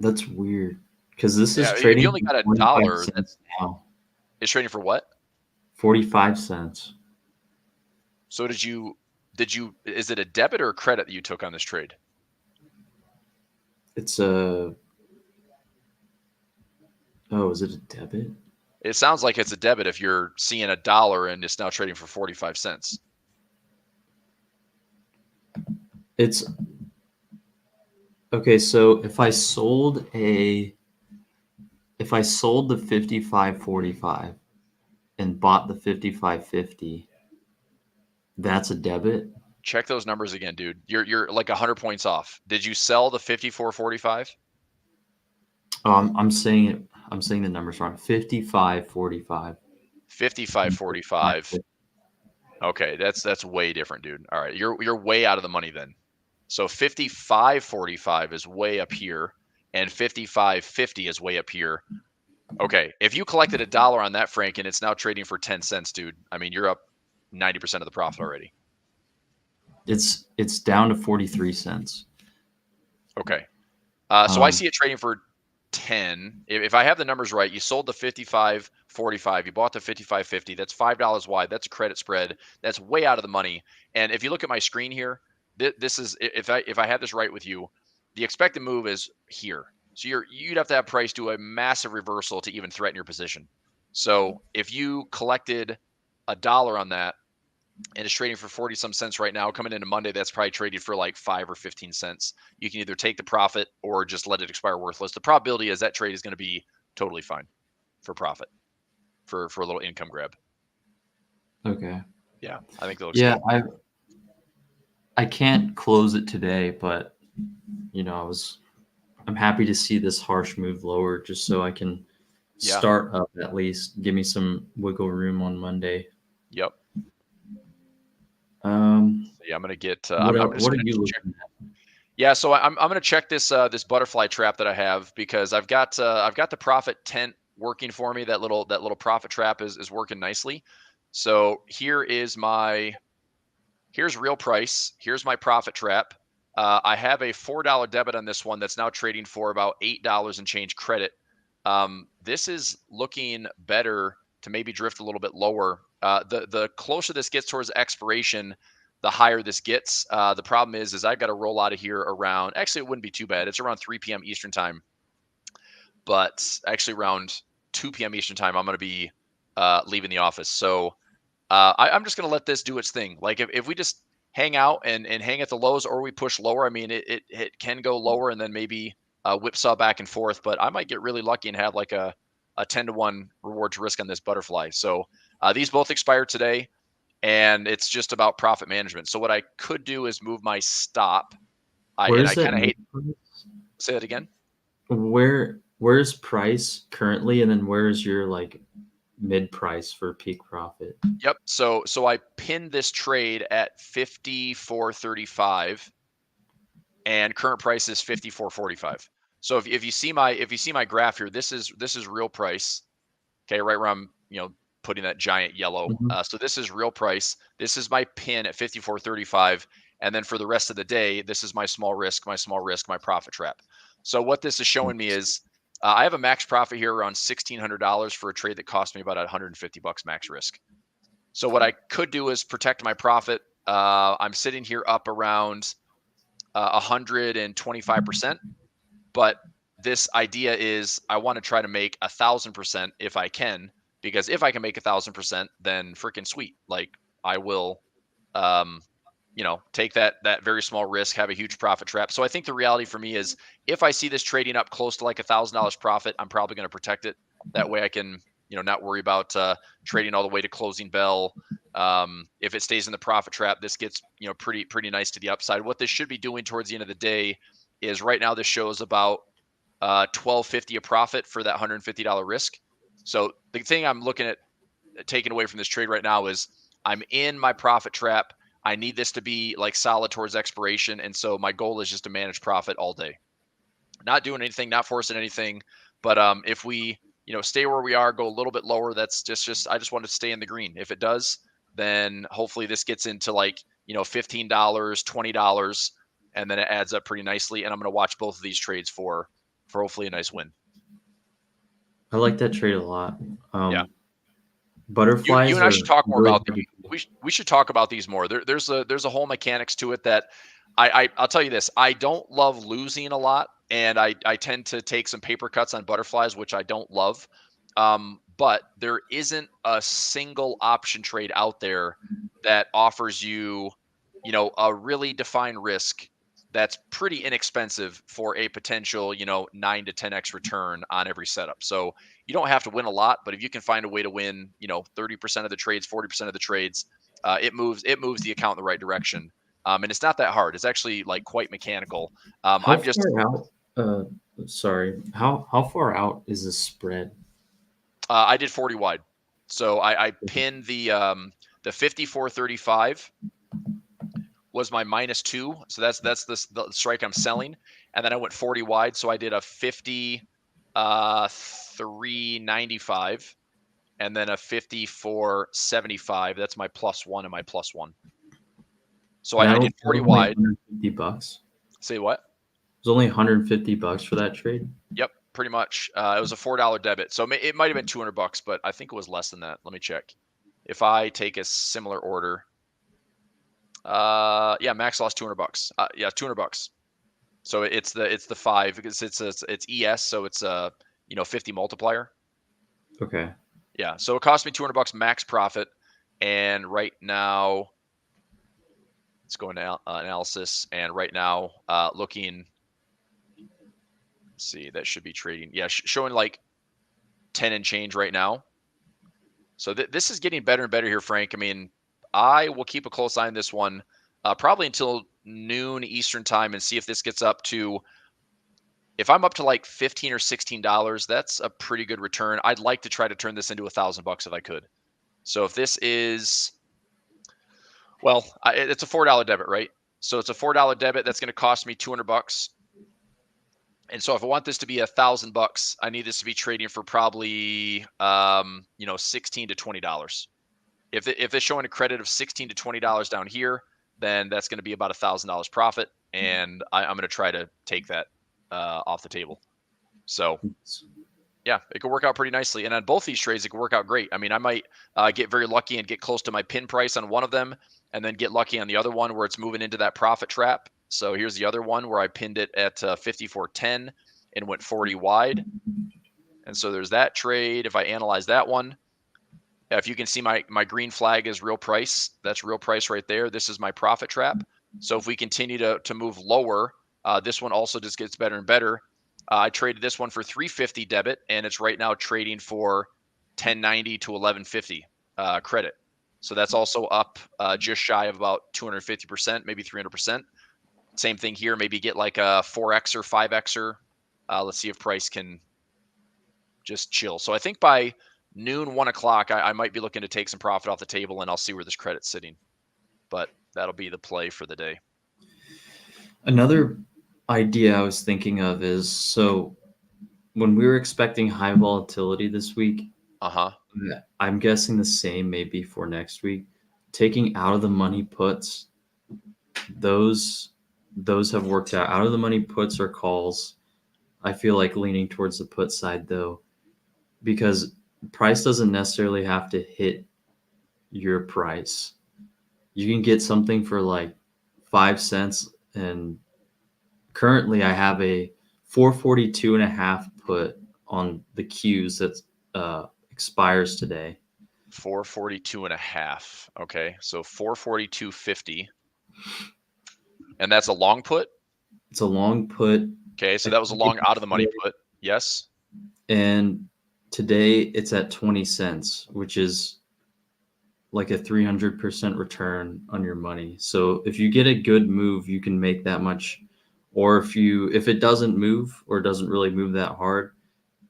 That's weird. Because this is Yeah, if trading you only got for $1, 45 cents now. it's trading for what? 45 cents. So did you, is it a debit or a credit that you took on this trade? It's a, is it a debit? It sounds like it's a debit if you're seeing $1 and it's now trading for 45 cents. It's, okay, so if I sold the 55.45 and bought the 55.50, that's a debit? Check those numbers again, dude. You're like 100 points off. Did you sell the 54.45? I'm saying the numbers wrong. 55.45. 55.45. Okay, that's way different, dude. All right, you're way out of the money then. So 55.45 is way up here, and 55.50 is way up here. Okay, if you collected $1 on that, Frank, and it's now trading for 10 cents, dude, I mean, you're up 90% of the profit already. It's down to 43 cents. Okay. So I see it trading for 10. If I have the numbers right, you sold the 55.45, you bought the 55.50. That's $5 wide. That's a credit spread. That's way out of the money. And if you look at my screen here, this is, if I had this right with you, the expected move is here. So you'd have to have price do a massive reversal to even threaten your position. So if you collected $1 on that, and it's trading for 40 some cents right now, coming into Monday, that's probably traded for like 5 or 15 cents. You can either take the profit or just let it expire worthless. The probability is that trade is going to be totally fine for profit, for a little income grab. Okay. Yeah, I think that looks Yeah, good. I can't close it today, but I'm happy to see this harsh move lower just so I can start up at least. Give me some wiggle room on Monday. Yep. Yeah, I'm gonna get. What are you looking at? Yeah, so I'm gonna check this this butterfly trap that I have, because I've got the profit tent working for me. That little profit trap is working nicely. So here's real price. Here's my profit trap. I have a $4 debit on this one that's now trading for about $8 and change credit. This is looking better to maybe drift a little bit lower. The closer this gets towards expiration, the higher this gets. The problem is I've got to roll out of here around, actually it wouldn't be too bad. It's around 3 p.m. Eastern time. but actually around 2 p.m. Eastern time, I'm going to be leaving the office. So I'm just going to let this do its thing. Like if we just hang out and hang at the lows, or we push lower, I mean, it can go lower and then maybe whipsaw back and forth, but I might get really lucky and have like a 10-to-1 reward to risk on this butterfly. So these both expire today, and it's just about profit management. So what I could do is move my stop. I kind of hate. Say that again. Where's price currently, and then where's your like mid price for peak profit? Yep. So I pinned this trade at 54.35, and current price is 54.45. So if you see my graph here, this is real price. Okay, right where I'm putting that giant yellow. So this is real price. This is my pin at 54.35, and then for the rest of the day, this is my small risk, my profit trap. So what this is showing me is I have a max profit here around $1,600 for a trade that cost me about $150 max risk. So what I could do is protect my profit. I'm sitting here up around 125%, but this idea is I want to try to make 1,000% if I can, because if I can make 1,000%, then freaking sweet. Like I will, take that very small risk, have a huge profit trap. So I think the reality for me is if I see this trading up close to like $1,000 profit, I'm probably going to protect it. That way I can, not worry about trading all the way to closing bell. If it stays in the profit trap, this gets, pretty nice to the upside. What this should be doing towards the end of the day is right now this shows about $12.50 a profit for that $150 risk. So the thing I'm looking at taking away from this trade right now is I'm in my profit trap. I need this to be like solid towards expiration. And so my goal is just to manage profit all day, not doing anything, not forcing anything. But if we, stay where we are, go a little bit lower, that's just, I just want to stay in the green. If it does, then hopefully this gets into like, $15, $20, and then it adds up pretty nicely. And I'm going to watch both of these trades for hopefully a nice win. I like that trade a lot. Yeah. Butterflies. You and I should talk more really about them. We should talk about these more. There's a whole mechanics to it that I'll tell you this. I don't love losing a lot, and I tend to take some paper cuts on butterflies, which I don't love. But there isn't a single option trade out there that offers you, a really defined risk that's pretty inexpensive for a potential, 9 to 10x return on every setup. So you don't have to win a lot, but if you can find a way to win, 30% of the trades, 40% of the trades, it moves the account in the right direction. And it's not that hard. It's actually like quite mechanical. How far out? Sorry. How far out is the spread? I did 40 wide. So I pinned the 54.35 was my -2. So that's the strike I'm selling. And then I went 40 wide. So I did a 53.95 and then a 54.75. That's my +1 and my +1. So I did 40 wide. $150. Say what? It was only $150 for that trade. Yep, pretty much. It was a $4 debit. So it might have been $200, but I think it was less than that. Let me check. If I take a similar order, max lost $200. Yeah, $200. So it's the 5 because it's ES, so it's a 50 multiplier. Okay. Yeah, so it cost me $200 max profit, and right now let's go into analysis, and right now looking. Let's see, that should be trading. Yeah, showing like 10 and change right now. So this is getting better and better here, Frank. I mean, I will keep a close eye on this one probably until noon Eastern time and see if this gets up to, if I'm up to like $15 or $16, that's a pretty good return. I'd like to try to turn this into $1,000 if I could. So if this is, well, it's a $4 debit, right? So it's a $4 debit that's going to cost me $200. And so if I want this to be $1,000, I need this to be trading for probably, $16 to $20. If it's showing a credit of $16 to $20 down here, then that's going to be about $1,000 profit. And I'm going to try to take that off the table. So yeah, it could work out pretty nicely. And on both these trades, it could work out great. I mean, I might get very lucky and get close to my pin price on one of them, and then get lucky on the other one where it's moving into that profit trap. So here's the other one where I pinned it at 54.10 and went 40 wide. And so there's that trade. If I analyze that one, if you can see my green flag is real price, that's real price right there. This is my profit trap. So if we continue to move lower, this one also just gets better and better. I traded this one for 350 debit, and it's right now trading for 1090 to 1150 credit. So that's also up just shy of about 250%, maybe 300%. Same thing here. Maybe get like a 4X or 5Xer. Let's see if price can just chill. So I think by noon, 1 o'clock, I might be looking to take some profit off the table, and I'll see where this credit's sitting. But that'll be the play for the day. Another idea I was thinking of is, so when we were expecting high volatility this week, I'm guessing the same maybe for next week. Taking out of the money puts, those have worked out. Out of the money puts or calls, I feel like leaning towards the put side though, because price doesn't necessarily have to hit your price. You can get something for like 5 cents, and currently I have a 442.5 put on the Qs that expires today. 442.5. Okay, so 442.50, and that's a long put. It's a long put. Okay, so that was a long out of the money put. Yes. And today it's at 20 cents, which is like a 300% return on your money. So if you get a good move, you can make that much. Or if it doesn't move or doesn't really move that hard,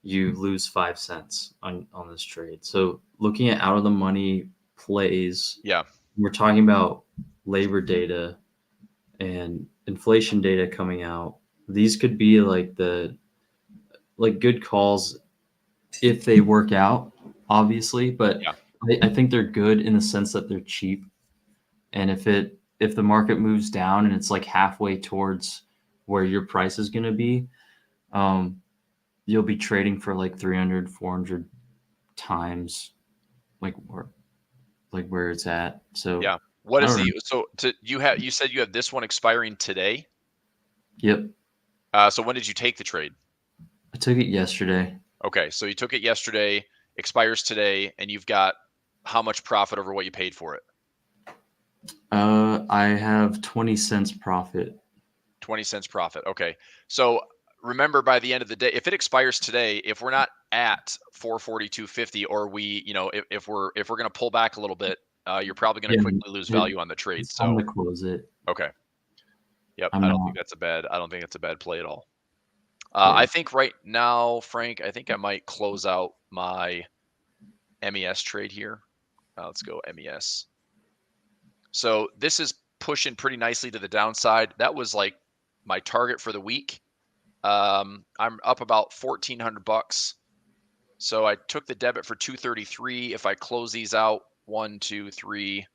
you lose 5 cents on this trade. So looking at out of the money plays, we're talking about labor data and inflation data coming out. These could be like good calls if they work out, obviously, but I think they're good in the sense that they're cheap. And if the market moves down and it's like halfway towards where your price is going to be, you'll be trading for like 300, 400 times where it's at. So what is you said you have this one expiring today? Yep. So when did you take the trade? I took it yesterday. Okay, so you took it yesterday, expires today, and you've got how much profit over what you paid for it? I have 20 cents profit. 20 cents profit. Okay. So remember, by the end of the day, if it expires today, if we're not at 442.50, or if we're going to pull back a little bit, you're probably going to quickly lose value on the trade. It's time to close it. Okay. Yep. I don't think that's a bad play at all. I think right now, Frank, I think I might close out my MES trade here. Let's go MES. So this is pushing pretty nicely to the downside. That was like my target for the week. I'm up about $1,400. So I took the debit for 233. If I close these out, 1, 2, 3,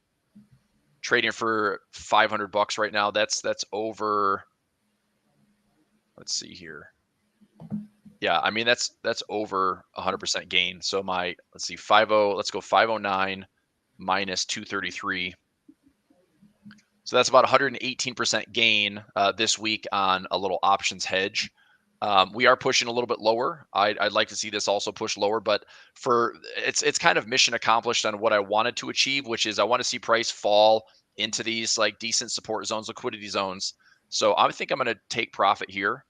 trading for $500 right now. That's over. Let's see here. Yeah, I mean that's over 100% gain. So let's see, 50. Let's go 509 minus 233. So that's about 118% gain this week on a little options hedge. We are pushing a little bit lower. I'd like to see this also push lower, but it's kind of mission accomplished on what I wanted to achieve, which is I want to see price fall into these like decent support zones, liquidity zones. So I think I'm going to take profit here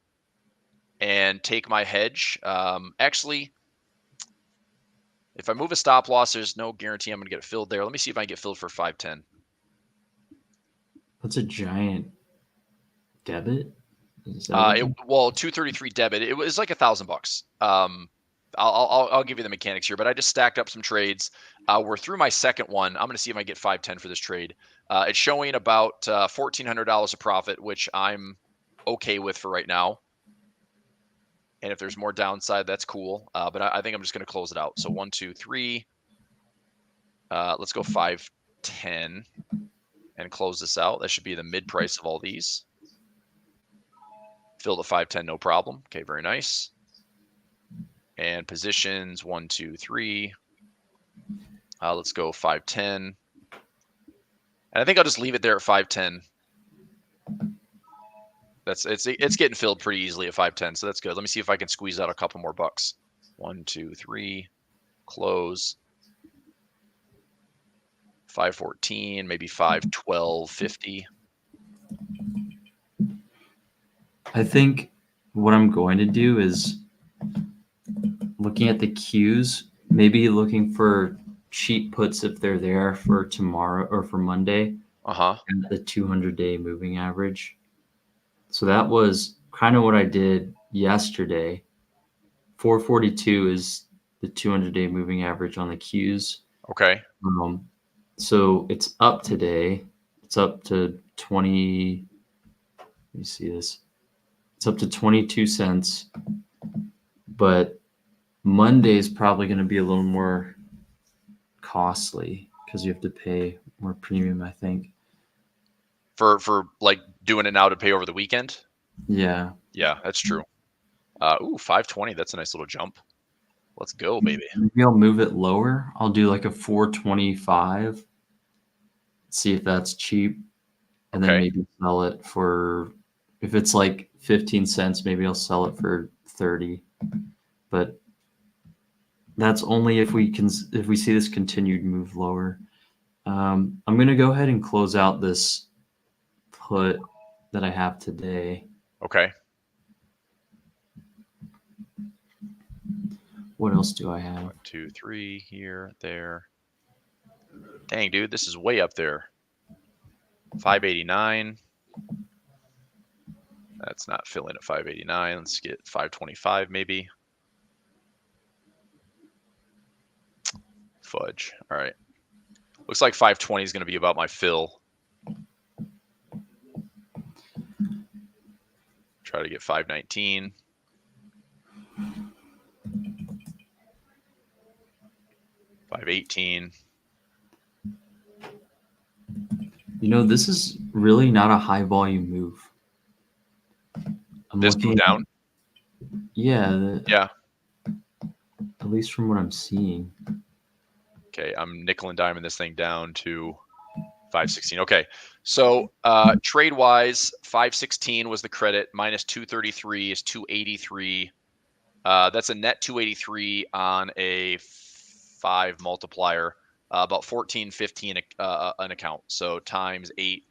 and take my hedge. Actually, if I move a stop loss, there's no guarantee I'm going to get it filled there. Let me see if I can get filled for 510. That's a giant debit. 233 debit. It was like $1,000. I'll give you the mechanics here, but I just stacked up some trades. We're through my second one. I'm going to see if I can get 510 for this trade. It's showing about $1,400 of profit, which I'm okay with for right now. And if there's more downside, that's cool. But I think I'm just going to close it out. So 1, 2, 3. Let's go 510 and close this out. That should be the mid price of all these. Fill the 510, no problem. Okay, very nice. And positions 1, 2, 3. Let's go 510. And I think I'll just leave it there at 510. It's getting filled pretty easily at 510, so that's good. Let me see if I can squeeze out a couple more bucks. 1, 2, 3, close. 514, maybe 512.50. I think what I'm going to do is looking at the cues, maybe looking for cheap puts if they're there for tomorrow or for Monday Uh-huh. at the 200-day moving average. So that was kind of what I did yesterday. 442 is the 200-day moving average on the cues. Okay. So it's up today. It's up to 20. Let me see this. It's up to 22 cents. But Monday is probably going to be a little more costly because you have to pay more premium, I think. For like doing it now to pay over the weekend? Yeah. Yeah, that's true. 520, that's a nice little jump. Let's go, baby. Maybe I'll move it lower. I'll do like a 425. See if that's cheap. And then Okay. maybe sell it for, if it's like 15 cents, maybe I'll sell it for 30. But that's only if we see this continued move lower. I'm going to go ahead and close out this put that I have today. Okay. What else do I have? 1, 2, 3 here, there. Dang, dude, this is way up there. 589. That's not filling at 589. Let's get 525 maybe. Fudge. All right. Looks like 520 is going to be about my fill. Try to get 519. $518. You know, this is really not a high volume move. I'm This looking move down? Yeah. Yeah. At least from what I'm seeing. Okay, I'm nickel and diming this thing down to 516. Okay, so trade-wise, 516 was the credit, minus 233 is 283. That's a net 283 on a 5 multiplier, about 14, 15 an account. So times 8.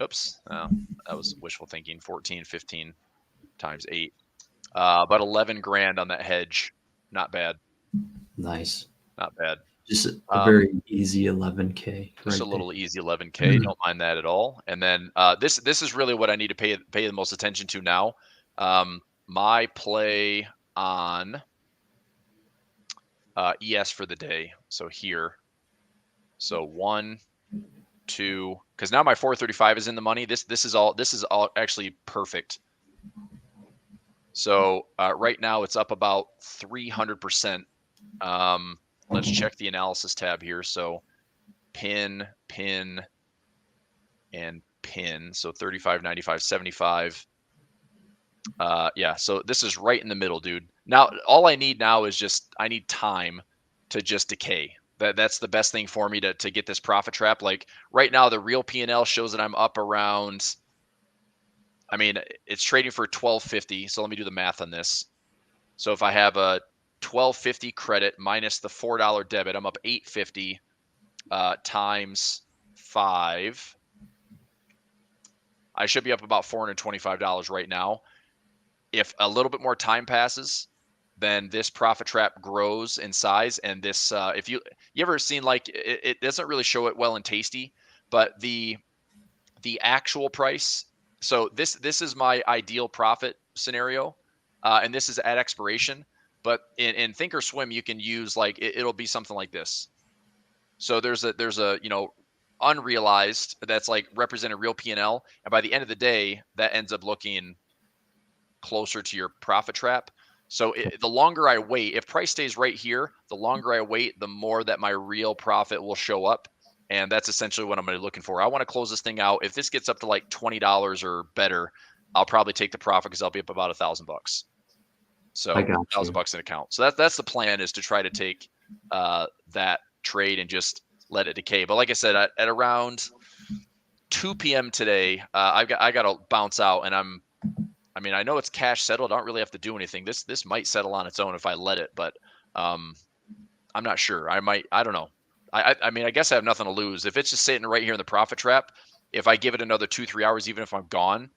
Oops, that was wishful thinking. 14, 15 times 8. About 11 grand on that hedge. Not bad. Nice. Not bad. Just a very easy 11K. Just right a little there. easy 11K. Don't mind that at all. And then this is really what I need to pay the most attention to now. My play on ES for the day. So here. So 1, 2, because now my 435 is in the money. This is all actually perfect. So right now it's up about 300%. Let's check the analysis tab here. So pin, and pin. So 35, 95, 75. Yeah, so this is right in the middle, dude. Now, all I need now is I need time to just decay. That's the best thing for me to get this profit trap. Like right now, the real P&L shows that I'm up around, I mean, it's trading for 1250. So let me do the math on this. So if I have a 1250 credit minus the $4 debit, I'm up 850 times 5. I should be up about $425 right now. If a little bit more time passes, then this profit trap grows in size. And this, if you ever seen, like, it doesn't really show it well in Tasty, but the actual price. So this is my ideal profit scenario, and this is at expiration. But in Thinkorswim, you can use, like, it'll be something like this. So there's a unrealized that's like represented real P&L, and by the end of the day, that ends up looking closer to your profit trap. So the longer I wait, if price stays right here, the longer I wait, the more that my real profit will show up. And that's essentially what I'm going to be looking for. I want to close this thing out. If this gets up to like $20 or better, I'll probably take the profit because I'll be up about $1,000. So I got you. $1,000 an account. So that's the plan, is to try to take that trade and just let it decay. But like I said, at around 2 p.m. today, I got to bounce out, and I mean, I know it's cash settled. I don't really have to do anything. This might settle on its own if I let it, but I'm not sure. I don't know. I mean, I guess I have nothing to lose. If it's just sitting right here in the profit trap, if I give it another 2-3 hours, even if I'm gone,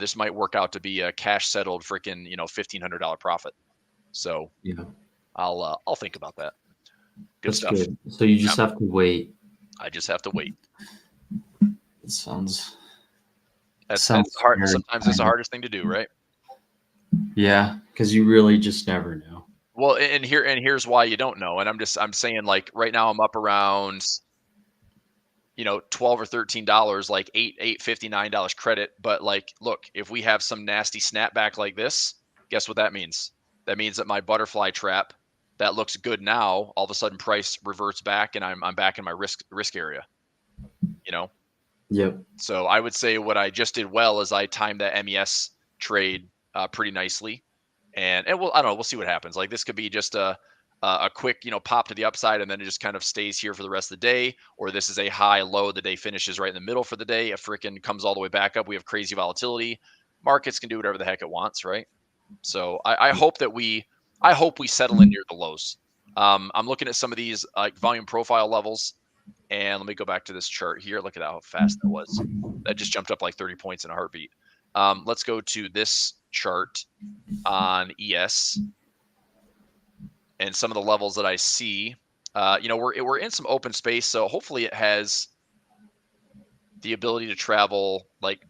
this might work out to be a cash settled freaking, $1,500 profit. So Yeah, I'll think about that. Good that's stuff. good. So you just have to wait. I just have to wait. It sounds That's hard. scary, Sometimes it's the kinda. hardest thing to do, right? Yeah, because you really just never know. Well, and here's why you don't know. And I'm saying, like, right now I'm up around, $12 or $13, like $8.59 credit. But like, look, if we have some nasty snapback like this, guess what that means? That means that my butterfly trap that looks good now, all of a sudden price reverts back and I'm back in my risk area, you know? Yep. So I would say what I just did well is I timed that MES trade pretty nicely, and I don't know, we'll see what happens. Like, this could be just a quick pop to the upside, and then it just kind of stays here for the rest of the day, or this is a high low. The day finishes right in the middle for the day. It freaking comes all the way back up. We have crazy volatility. Markets can do whatever the heck it wants, right? So I hope we settle in near the lows. I'm looking at some of these like volume profile levels. And let me go back to this chart here. Look at how fast that was. That just jumped up like 30 points in a heartbeat. Let's go to this chart on ES and some of the levels that I see. We're in some open space, so hopefully it has the ability to travel. Like,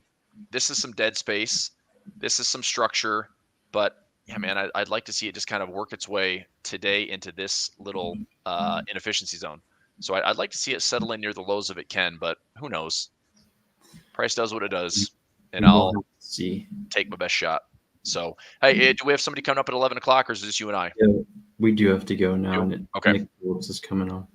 this is some dead space. This is some structure. But yeah, man, I'd like to see it just kind of work its way today into this little inefficiency zone. So I'd like to see it settle in near the lows if it can, but who knows? Price does what it does, and I'll see. take my best shot. So, hey, do we have somebody coming up at 11 o'clock, or is this you and I? Yeah, we do have to go now. And okay. Nick Phillips is coming on.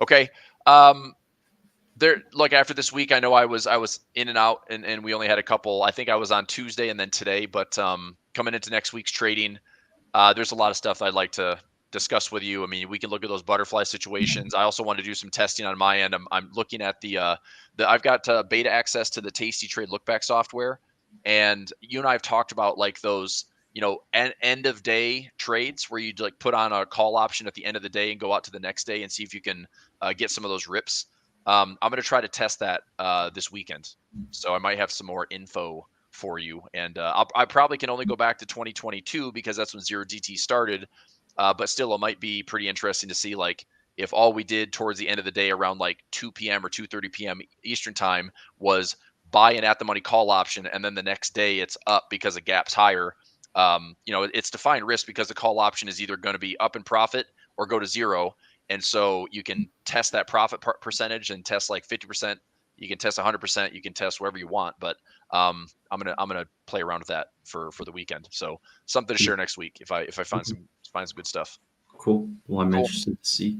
Okay. Like, after this week, I know I was in and out, and we only had a couple. I think I was on Tuesday and then today, but coming into next week's trading, there's a lot of stuff that I'd like to discuss with you. I mean, we can look at those butterfly situations. I also want to do some testing on my end. I'm looking at I've got beta access to the Tasty Trade Lookback software, and you and I have talked about like those, end of day trades where you like put on a call option at the end of the day and go out to the next day and see if you can get some of those rips. I'm going to try to test that this weekend, so I might have some more info for you. And I probably can only go back to 2022 because that's when 0DT started. But still, it might be pretty interesting to see, like, if all we did towards the end of the day around like 2 p.m. or 2:30 p.m. Eastern time was buy an at the money call option, and then the next day it's up because the gap's higher. It's defined risk because the call option is either going to be up in profit or go to zero. And so you can test that profit percentage and test like 50%. You can test 100%. You can test wherever you want. But I'm gonna play around with that for the weekend. So something to share next week if I find some good stuff. Cool. Well, I'm interested to see.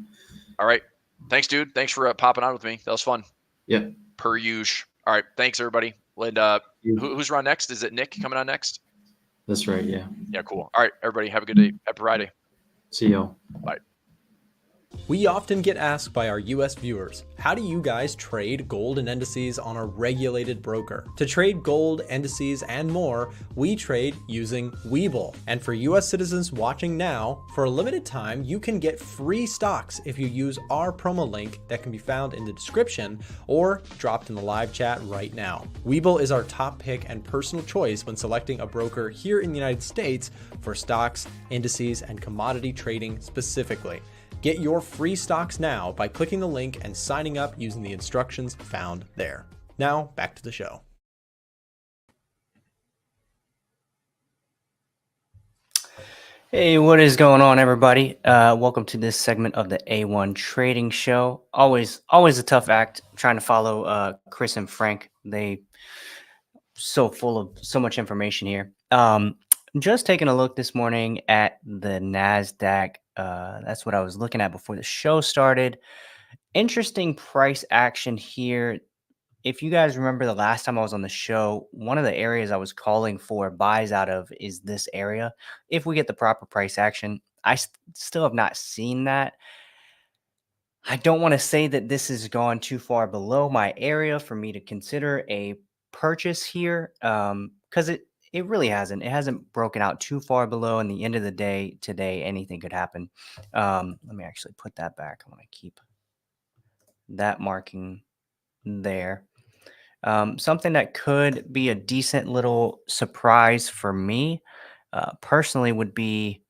All right. Thanks, dude. Thanks for popping on with me. That was fun. Yeah. Per usual. All right. Thanks, everybody. And who's on next? Is it Nick coming on next? That's right. Yeah. Yeah. Cool. All right, everybody. Have a good day. Happy Friday. See y'all. Bye. We often get asked by our US viewers, how do you guys trade gold and indices on a regulated broker? To trade gold, indices, and more, we trade using Webull. And for US citizens watching now, for a limited time, you can get free stocks if you use our promo link that can be found in the description or dropped in the live chat right now. Webull is our top pick and personal choice when selecting a broker here in the United States for stocks, indices, and commodity trading specifically. Get your free stocks now by clicking the link and signing up using the instructions found there. Now, back to the show. Hey, what is going on, everybody? Welcome to this segment of the A1 Trading Show. Always a tough act trying to follow Chris and Frank. They so full of so much information here. Just taking a look this morning at the Nasdaq. That's what I was looking at before the show started. Interesting price action here. If you guys remember the last time I was on the show, one of the areas I was calling for buys out of is this area. If we get the proper price action, I still have not seen that. I don't want to say that this has gone too far below my area for me to consider a purchase here, because it really hasn't. It hasn't broken out too far below. And the end of the day, today, anything could happen. Let me actually put that back. I want to keep that marking there. Something that could be a decent little surprise for me personally would be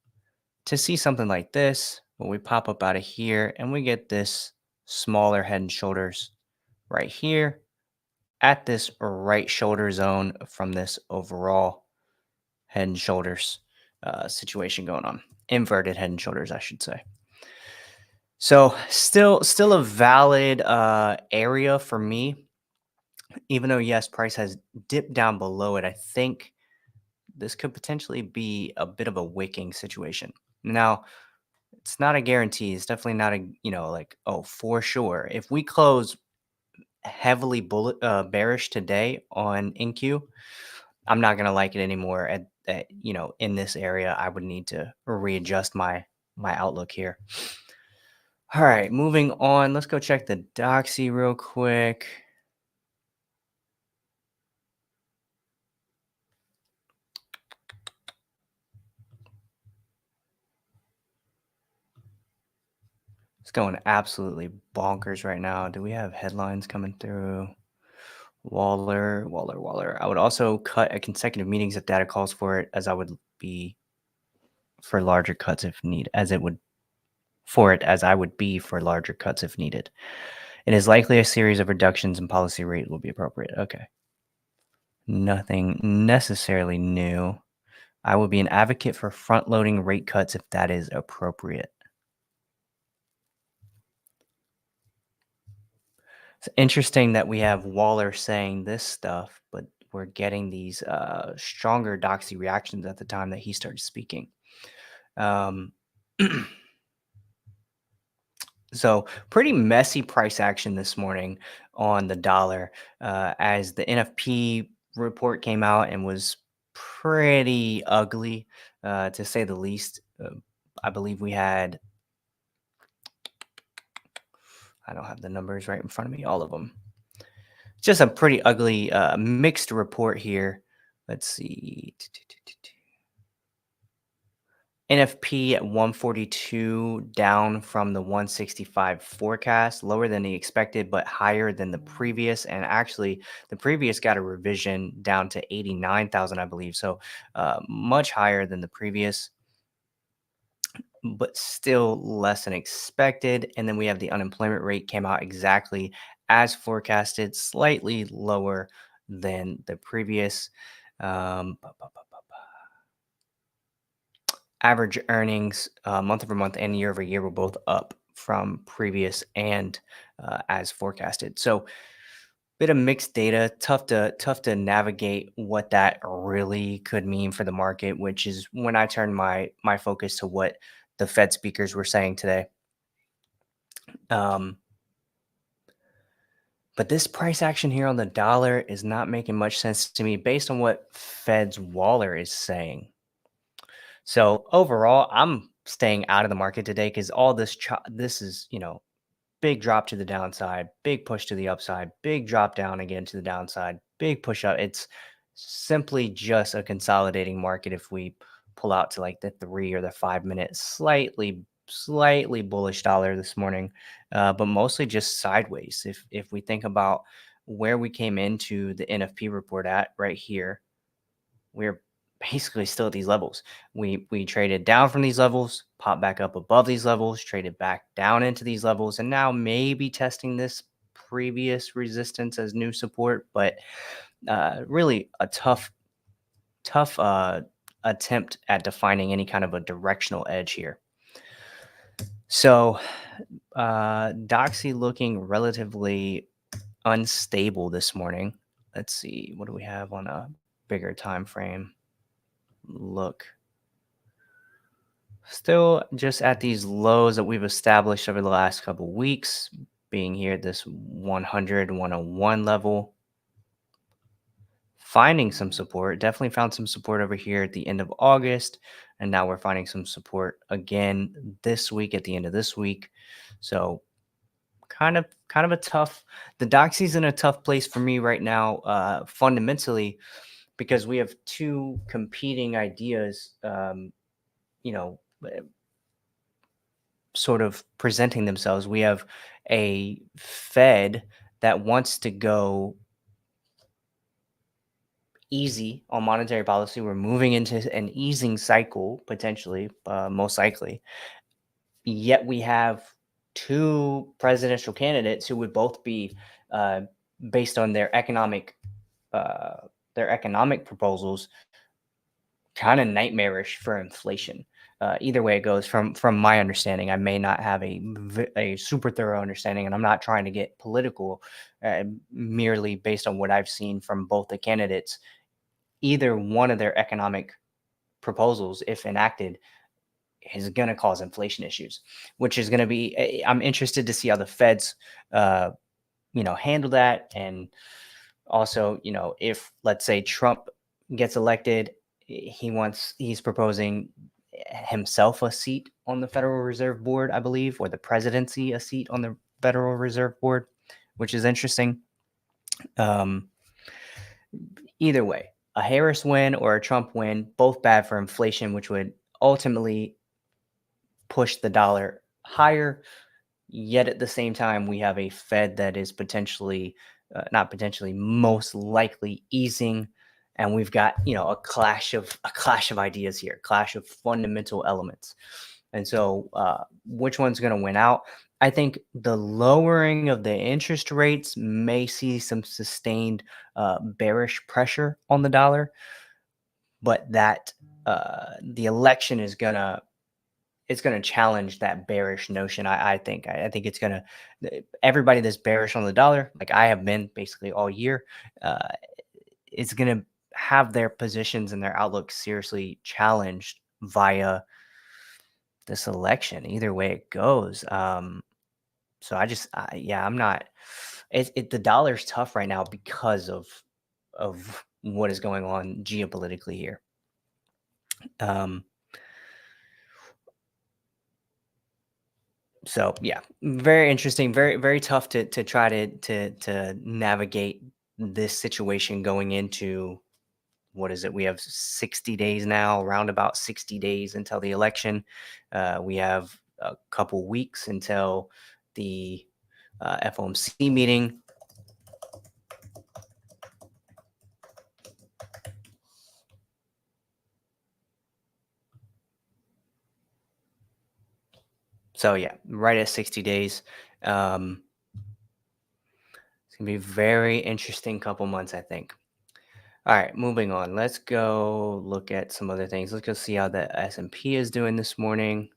to see something like this when we pop up out of here and we get this smaller head and shoulders right here at this right shoulder zone from this overall head and shoulders situation going on. Inverted head and shoulders, I should say. So still a valid area for me, even though yes, price has dipped down below it. I think this could potentially be a bit of a wicking situation. Now, it's not a guarantee. It's definitely not a, like, oh, for sure. If we close heavily bearish today on NQ, I'm not going to like it anymore at in this area. I would need to readjust my outlook here. All right, moving on. Let's go check the Doxy real quick. It's going absolutely bonkers right now. Do we have headlines coming through? Waller. I would also cut at consecutive meetings if data calls for it, as I would be for larger cuts if need, as I would be for larger cuts if needed. It is likely a series of reductions in policy rate will be appropriate. Okay. Nothing necessarily new. I would be an advocate for front-loading rate cuts if that is appropriate. It's interesting that we have Waller saying this stuff, but we're getting these stronger doxy reactions at the time that he started speaking. So pretty messy price action this morning on the dollar as the NFP report came out and was pretty ugly, to say the least. I believe we had, I don't have the numbers right in front of me, all of them. Just a pretty ugly mixed report here. Let's see. NFP at 142, down from the 165 forecast, lower than the expected, but higher than the previous. And actually, the previous got a revision down to 89,000, I believe. So much higher than the previous, but still less than expected. And then we have the unemployment rate came out exactly as forecasted, slightly lower than the previous. Average earnings month over month and year over year were both up from previous and as forecasted. So bit of mixed data, tough to navigate what that really could mean for the market, which is when I turn my focus to what the Fed speakers were saying today. But this price action here on the dollar is not making much sense to me based on what Fed's Waller is saying. So overall, I'm staying out of the market today because all this is, big drop to the downside, big push to the upside, big drop down again to the downside, big push up. It's simply just a consolidating market if we pull out to like the 3 or the 5 minute, slightly bullish dollar this morning, but mostly just sideways. If we think about where we came into the NFP report at right here, we're basically still at these levels. We traded down from these levels, popped back up above these levels, traded back down into these levels, and now maybe testing this previous resistance as new support, but really a tough attempt at defining any kind of a directional edge here. So Doxy looking relatively unstable this morning. Let's see, what do we have on a bigger time frame? Look, still just at these lows that we've established over the last couple of weeks, being here at this 100 101 level, finding some support. Definitely found some support over here at the end of August, and now we're finding some support again this week at the end of this week. So kind of a tough, the Doxy's in a tough place for me right now. Fundamentally, because we have two competing ideas, sort of presenting themselves. We have a Fed that wants to go easy on monetary policy. We're moving into an easing cycle, potentially, most likely. Yet we have two presidential candidates who would both be, based on their economic proposals, kind of nightmarish for inflation. Either way it goes, from my understanding, I may not have a super thorough understanding, and I'm not trying to get political, merely based on what I've seen from both the candidates. Either one of their economic proposals, if enacted, is going to cause inflation issues, which is going to be, I'm interested to see how the Feds, handle that. And also, if, let's say, Trump gets elected, he's proposing himself a seat on the Federal Reserve Board, I believe, or the presidency a seat on the Federal Reserve Board, which is interesting. Either way, a Harris win or a Trump win, both bad for inflation, which would ultimately push the dollar higher. Yet at the same time, we have a Fed that is potentially, not potentially, most likely easing, and we've got a clash of ideas here, clash of fundamental elements. And so, which one's going to win out? I think the lowering of the interest rates may see some sustained bearish pressure on the dollar, but that the election is gonna challenge that bearish notion. I think it's gonna, everybody that's bearish on the dollar, like I have been basically all year, it's gonna have their positions and their outlook seriously challenged via this election. Either way it goes. So I'm not. The dollar's tough right now because of what is going on geopolitically here. So yeah, very interesting, very, very tough to try to navigate this situation going into, what is it? We have 60 days now, around about 60 days until the election. We have a couple weeks until the FOMC meeting. So yeah, right at 60 days. It's gonna be a very interesting couple months, I think. All right, moving on. Let's go look at some other things. Let's go see how the S&P is doing this morning.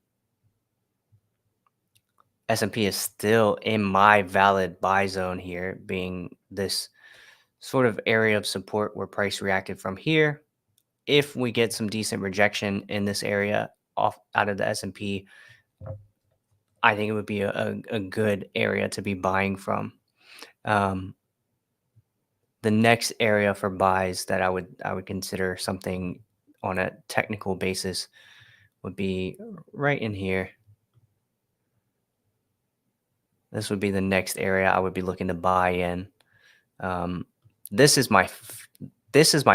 S&P is still in my valid buy zone here, being this sort of area of support where price reacted from here. If we get some decent rejection in this area out of the S&P, I think it would be a good area to be buying from. The next area for buys that I would consider something on a technical basis would be right in here. This would be the next area I would be looking to buy in. This is my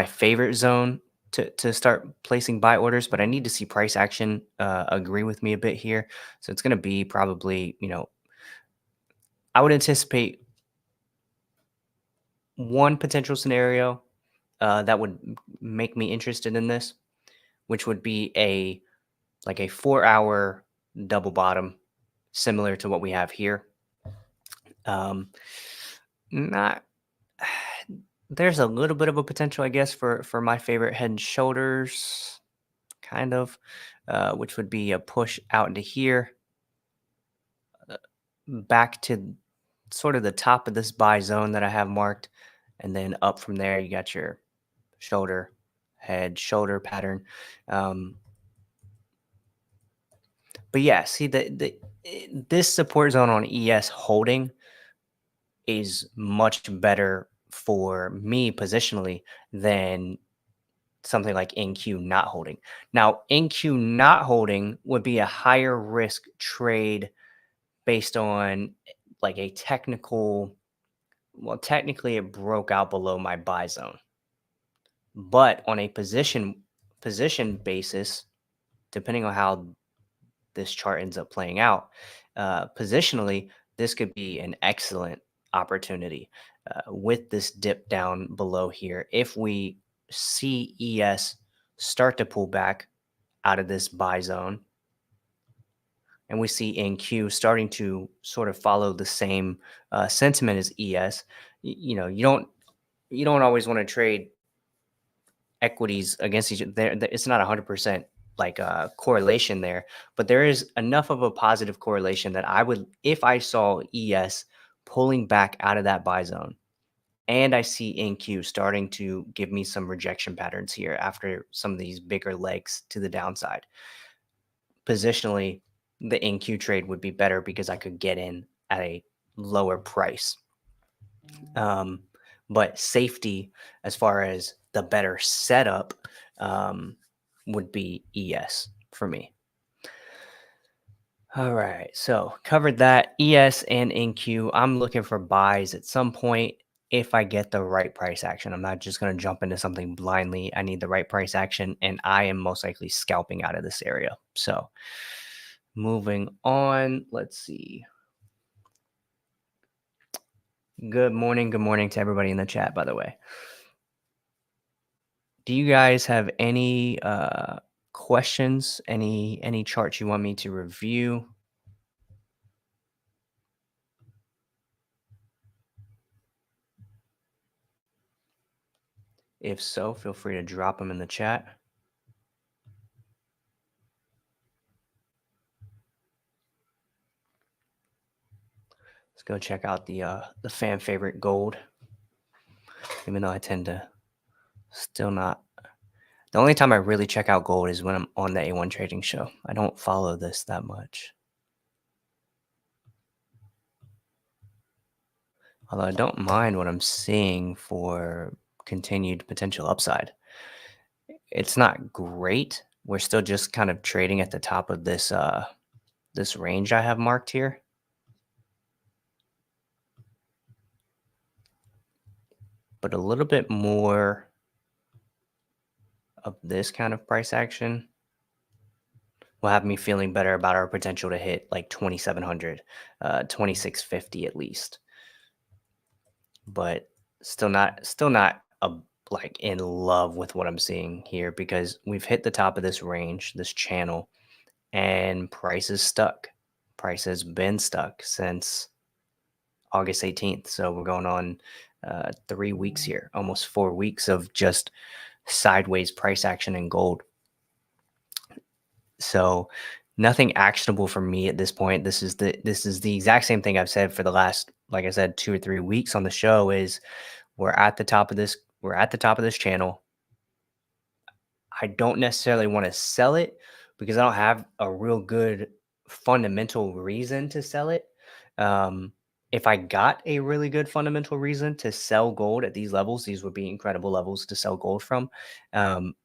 favorite zone to start placing buy orders, but I need to see price action agree with me a bit here. So it's going to be probably, I would anticipate one potential scenario that would make me interested in this, which would be a 4-hour double bottom, similar to what we have here. Not there's a little bit of a potential, I guess, for my favorite head and shoulders, kind of, which would be a push out into here, back to sort of the top of this buy zone that I have marked, and then up from there you got your shoulder, head, shoulder pattern. But yeah, see this support zone on ES holding is much better for me positionally than something like NQ not holding. Now, NQ not holding would be a higher risk trade based on like a technical, well, technically it broke out below my buy zone. But on a position basis, depending on how this chart ends up playing out, positionally, this could be an excellent opportunity with this dip down below here. If we see ES start to pull back out of this buy zone, and we see NQ starting to sort of follow the same sentiment as ES, you know, you don't always want to trade equities against each other. It's not 100% like correlation there, but there is enough of a positive correlation that I would, if I saw ES pulling back out of that buy zone, and I see NQ starting to give me some rejection patterns here after some of these bigger legs to the downside, positionally, the NQ trade would be better because I could get in at a lower price. But safety, as far as the better setup, would be ES for me. All right, so covered that. ES and NQ. I'm looking for buys at some point if I get the right price action. I'm not just going to jump into something blindly. I need the right price action, and I am most likely scalping out of this area. So moving on, let's see. Good morning to everybody in the chat, by the way. Do you guys have any questions, any charts you want me to review? If so, feel free to drop them in the chat. Let's go check out the fan favorite gold. Even though I tend to still not. The only time I really check out gold is when I'm on the A1 trading show. I don't follow this that much. Although I don't mind what I'm seeing for continued potential upside. It's not great. We're still just kind of trading at the top of this this range I have marked here. But a little bit more of this kind of price action will have me feeling better about our potential to hit like 2,700, 2,650 at least. But still not like in love with what I'm seeing here, because we've hit the top of this range, this channel, and price is stuck. Price has been stuck since August 18th. So we're going on 3 weeks here, almost 4 weeks of just sideways price action in gold. So nothing actionable for me at this point. This is the exact same thing I've said for the last, like I said, 2 or 3 weeks on the show, is we're at the top of this channel. I don't necessarily want to sell it because I don't have a real good fundamental reason to sell it. If I got a really good fundamental reason to sell gold at these levels, these would be incredible levels to sell gold from. But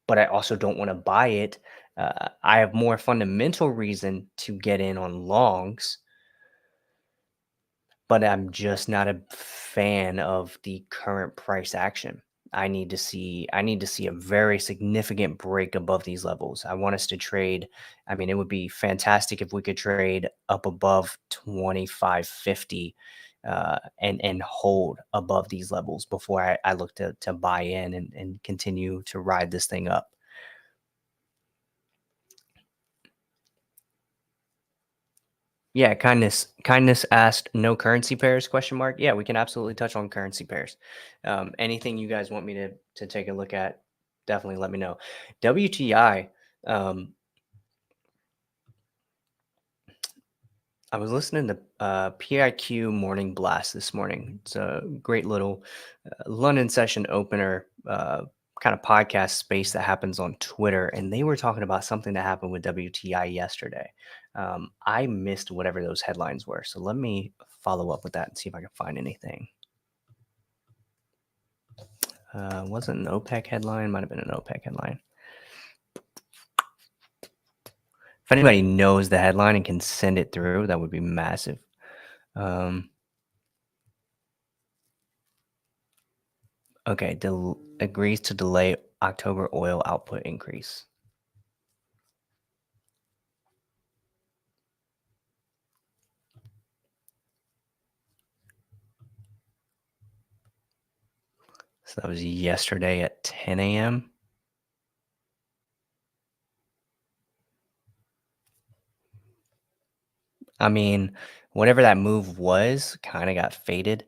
I also don't want to buy it. I have more fundamental reason to get in on longs, but I'm just not a fan of the current price action. I need to see a very significant break above these levels. I want us to trade. I mean, it would be fantastic if we could trade up above 2550 and hold above these levels before I look to buy in and continue to ride this thing up. Yeah, kindness asked, no currency pairs, question mark. Yeah, we can absolutely touch on currency pairs. Anything you guys want me to take a look at, definitely let me know. WTI, I was listening to PIQ Morning Blast this morning. It's a great little London session opener kind of podcast space that happens on Twitter. And they were talking about something that happened with WTI yesterday. I missed whatever those headlines were. So let me follow up with that and see if I can find anything. Wasn't an OPEC headline. Might have been an OPEC headline. If anybody knows the headline and can send it through, that would be massive. Okay, agrees to delay October oil output increase. So that was yesterday at 10 a.m. I mean, whatever that move was kind of got faded.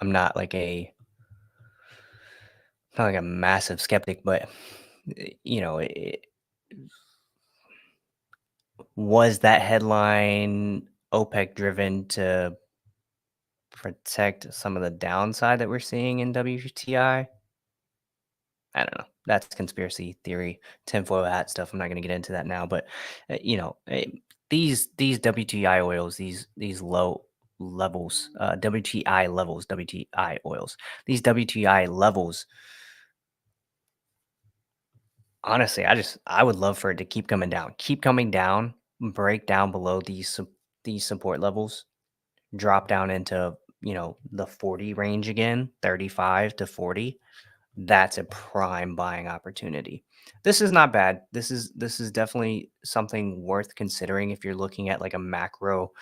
I'm not like a massive skeptic, but was that headline OPEC driven to protect some of the downside that we're seeing in WTI? I don't know. That's conspiracy theory, tinfoil hat stuff. I'm not going to get into that now, but these WTI oils, these low levels, WTI levels, WTI oils, these WTI levels. Honestly, I would love for it to keep coming down, break down below these support levels, drop down into the 40 range again, 35 to 40. That's a prime buying opportunity. This is not bad. This is definitely something worth considering if you're looking at like a macro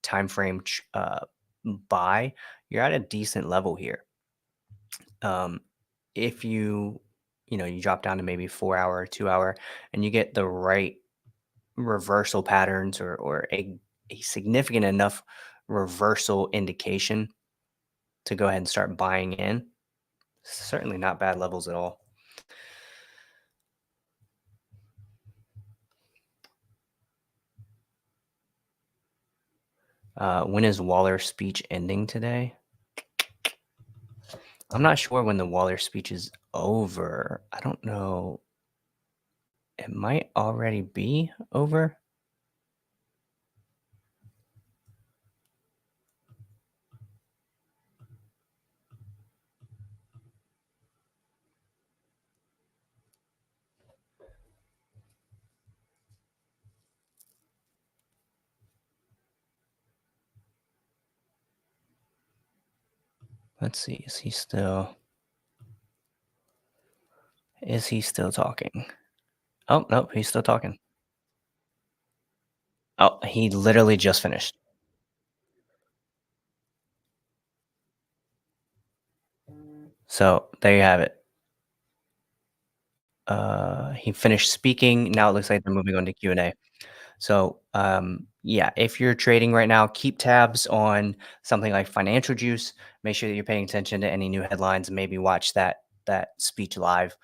time frame buy. You're at a decent level here. If you drop down to maybe 4 hour or 2 hour and you get the right reversal patterns or a significant enough reversal indication to go ahead and start buying in, certainly not bad levels at all. When is Waller's speech ending today? I'm not sure when the Waller speech is over. I don't know. It might already be over. Let's see. Is he still talking? Oh, no, he's still talking. Oh, he literally just finished. So there you have it. He finished speaking. Now it looks like they're moving on to Q&A. So, yeah, if you're trading right now, keep tabs on something like Financial Juice. Make sure that you're paying attention to any new headlines. And maybe watch that speech live,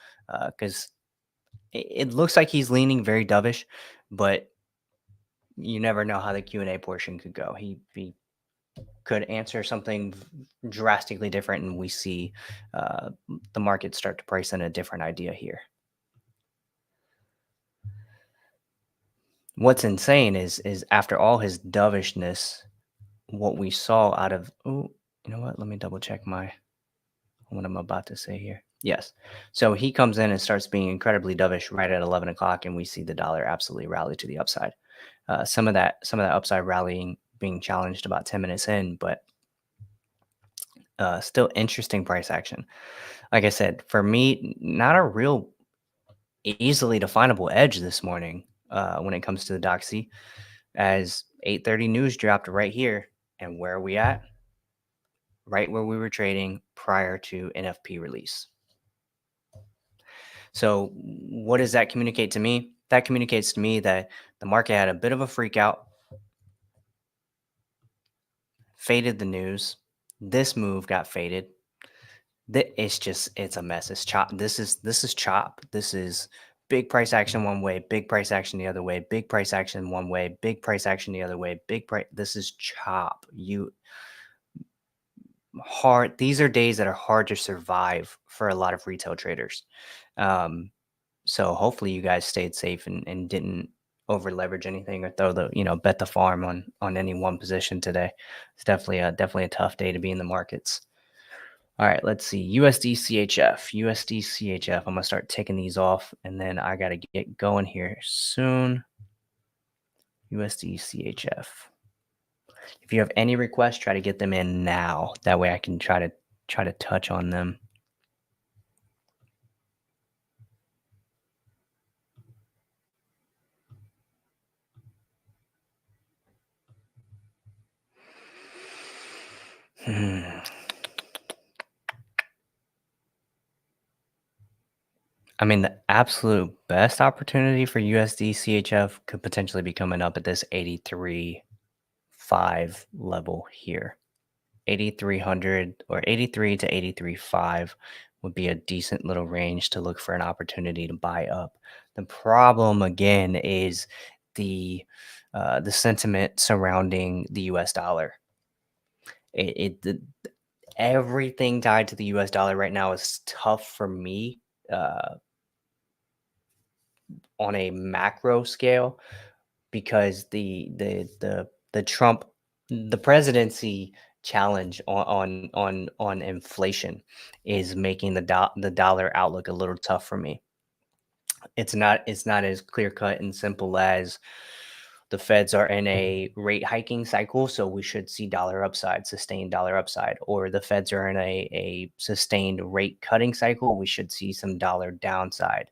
because it looks like he's leaning very dovish, but you never know how the Q&A portion could go. He could answer something drastically different, and we see the market start to price in a different idea here. What's insane is after all his dovishness, what we saw out of you know what? Let me double check what I'm about to say here. Yes. So he comes in and starts being incredibly dovish right at 11 o'clock, and we see the dollar absolutely rally to the upside. Some of that upside rallying being challenged about 10 minutes in, but still interesting price action. Like I said, for me, not a real easily definable edge this morning when it comes to the Doxy, as 8:30 news dropped right here. And where are we at? Right where we were trading prior to NFP release. So what does that communicate to me? That communicates to me that the market had a bit of a freak out, faded the news. This move got faded. It's a mess. It's chop. This is chop. This is big price action one way, big price action the other way, big price action one way, big price action the other way, big price. This is chop. These are days that are hard to survive for a lot of retail traders. So hopefully you guys stayed safe and didn't over leverage anything or throw bet the farm on any one position today. It's definitely a tough day to be in the markets. All right, let's see. USD CHF. I'm gonna start taking these off, and then I gotta get going here soon. USD CHF. If you have any requests, try to get them in now. That way I can try to touch on them. I mean, the absolute best opportunity for USD CHF could potentially be coming up at this 83.5 level here. 8,300 or 83 to 83.5 would be a decent little range to look for an opportunity to buy up. The problem again is the sentiment surrounding the US dollar. Everything tied to the US dollar right now is tough for me on a macro scale, because the Trump, the presidency challenge on inflation is making the dollar outlook a little tough for me. It's not as clear cut and simple as the Feds are in a rate hiking cycle, so we should see dollar upside, sustained dollar upside, or the Feds are in a sustained rate cutting cycle, we should see some dollar downside.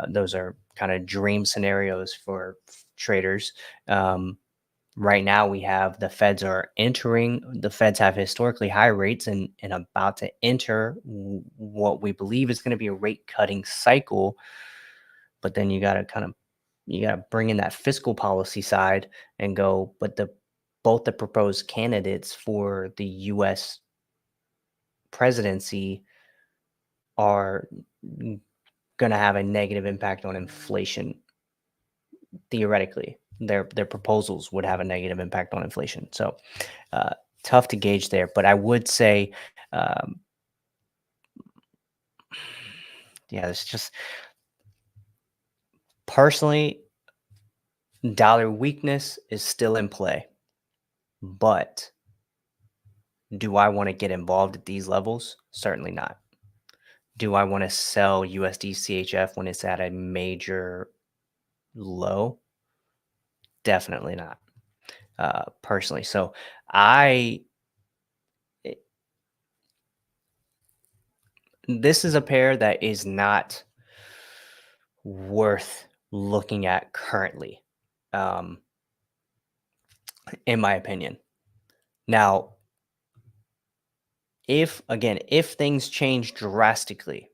Those are kind of dream scenarios for traders. Right now we have the Feds have historically high rates and about to enter what we believe is going to be a rate cutting cycle. But then you got to bring in that fiscal policy side and go, but both the proposed candidates for the US presidency are going to have a negative impact on inflation. Theoretically, their proposals would have a negative impact on inflation. So tough to gauge there, but I would say, it's just personally, dollar weakness is still in play, but do I want to get involved at these levels? Certainly not. Do I want to sell USD CHF when it's at a major low? Definitely not. Personally. So this is a pair that is not worth looking at currently, in my opinion. Now, if things change drastically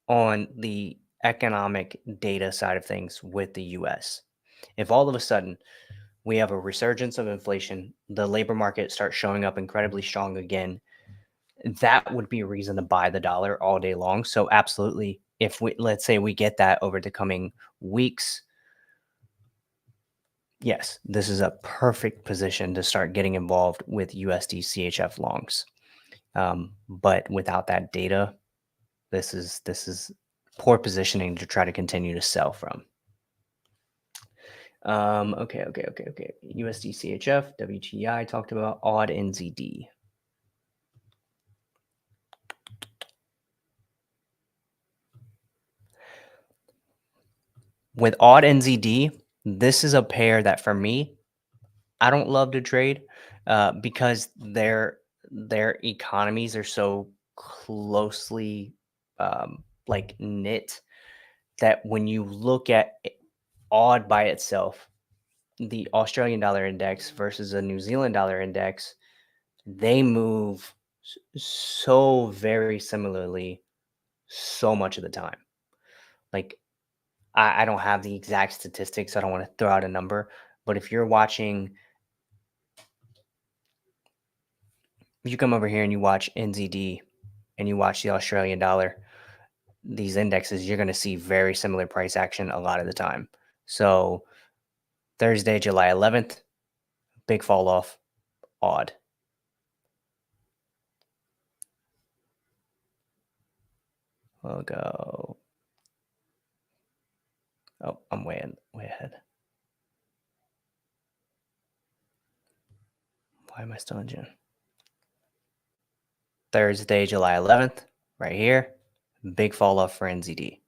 on the economic data side of things with the US, if all of a sudden we have a resurgence of inflation, the labor market starts showing up incredibly strong again, that would be a reason to buy the dollar all day long. So absolutely, if let's say we get that over the coming weeks, yes, this is a perfect position to start getting involved with USD CHF longs. But without that data, this is poor positioning to try to continue to sell from. Okay. USD CHF, WTI talked about, odd NZD. With odd NZD, this is a pair that for me, I don't love to trade because their economies are so closely knit that when you look at odd by itself, the Australian dollar index versus a New Zealand dollar index, they move so very similarly so much of the time. Like, I don't have the exact statistics. I don't want to throw out a number, but if you're watching, if you come over here and you watch NZD and you watch the Australian dollar, these indexes, you're going to see very similar price action a lot of the time. So Thursday, July 11th, big fall off, odd. We'll go. Oh, I'm way ahead. Why am I still in June? Thursday, July 11th, right here. Big fall off for NZD.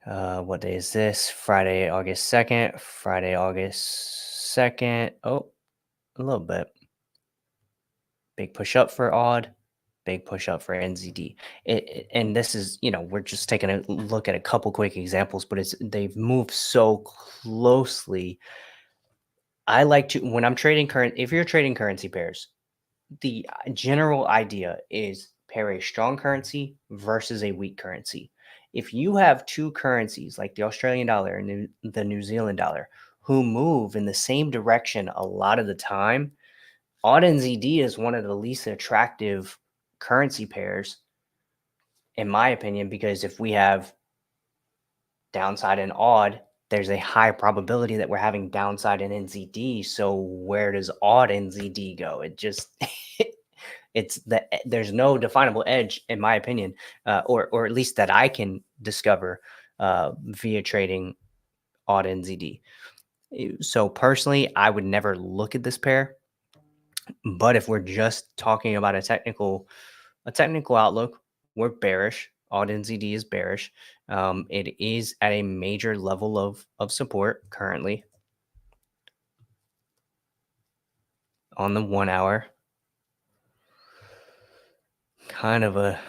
What day is this? Friday, August 2nd. Friday, August 2nd. Oh, a little bit. Big push up for odd, big push up for NZD. And this is, we're just taking a look at a couple quick examples, but they've moved so closely. I like to, when I'm trading if you're trading currency pairs, the general idea is pair a strong currency versus a weak currency. If you have two currencies like the Australian dollar and the New Zealand dollar who move in the same direction a lot of the time, odd NZD is one of the least attractive currency pairs, in my opinion, because if we have downside in odd, there's a high probability that we're having downside in NZD. So where does odd NZD go? It just there's no definable edge, in my opinion, or at least that I can discover via trading odd NZD. So personally, I would never look at this pair. But if we're just talking about a technical outlook, we're bearish. Odd NZD is bearish. It is at a major level of support currently on the 1 hour. Kind of a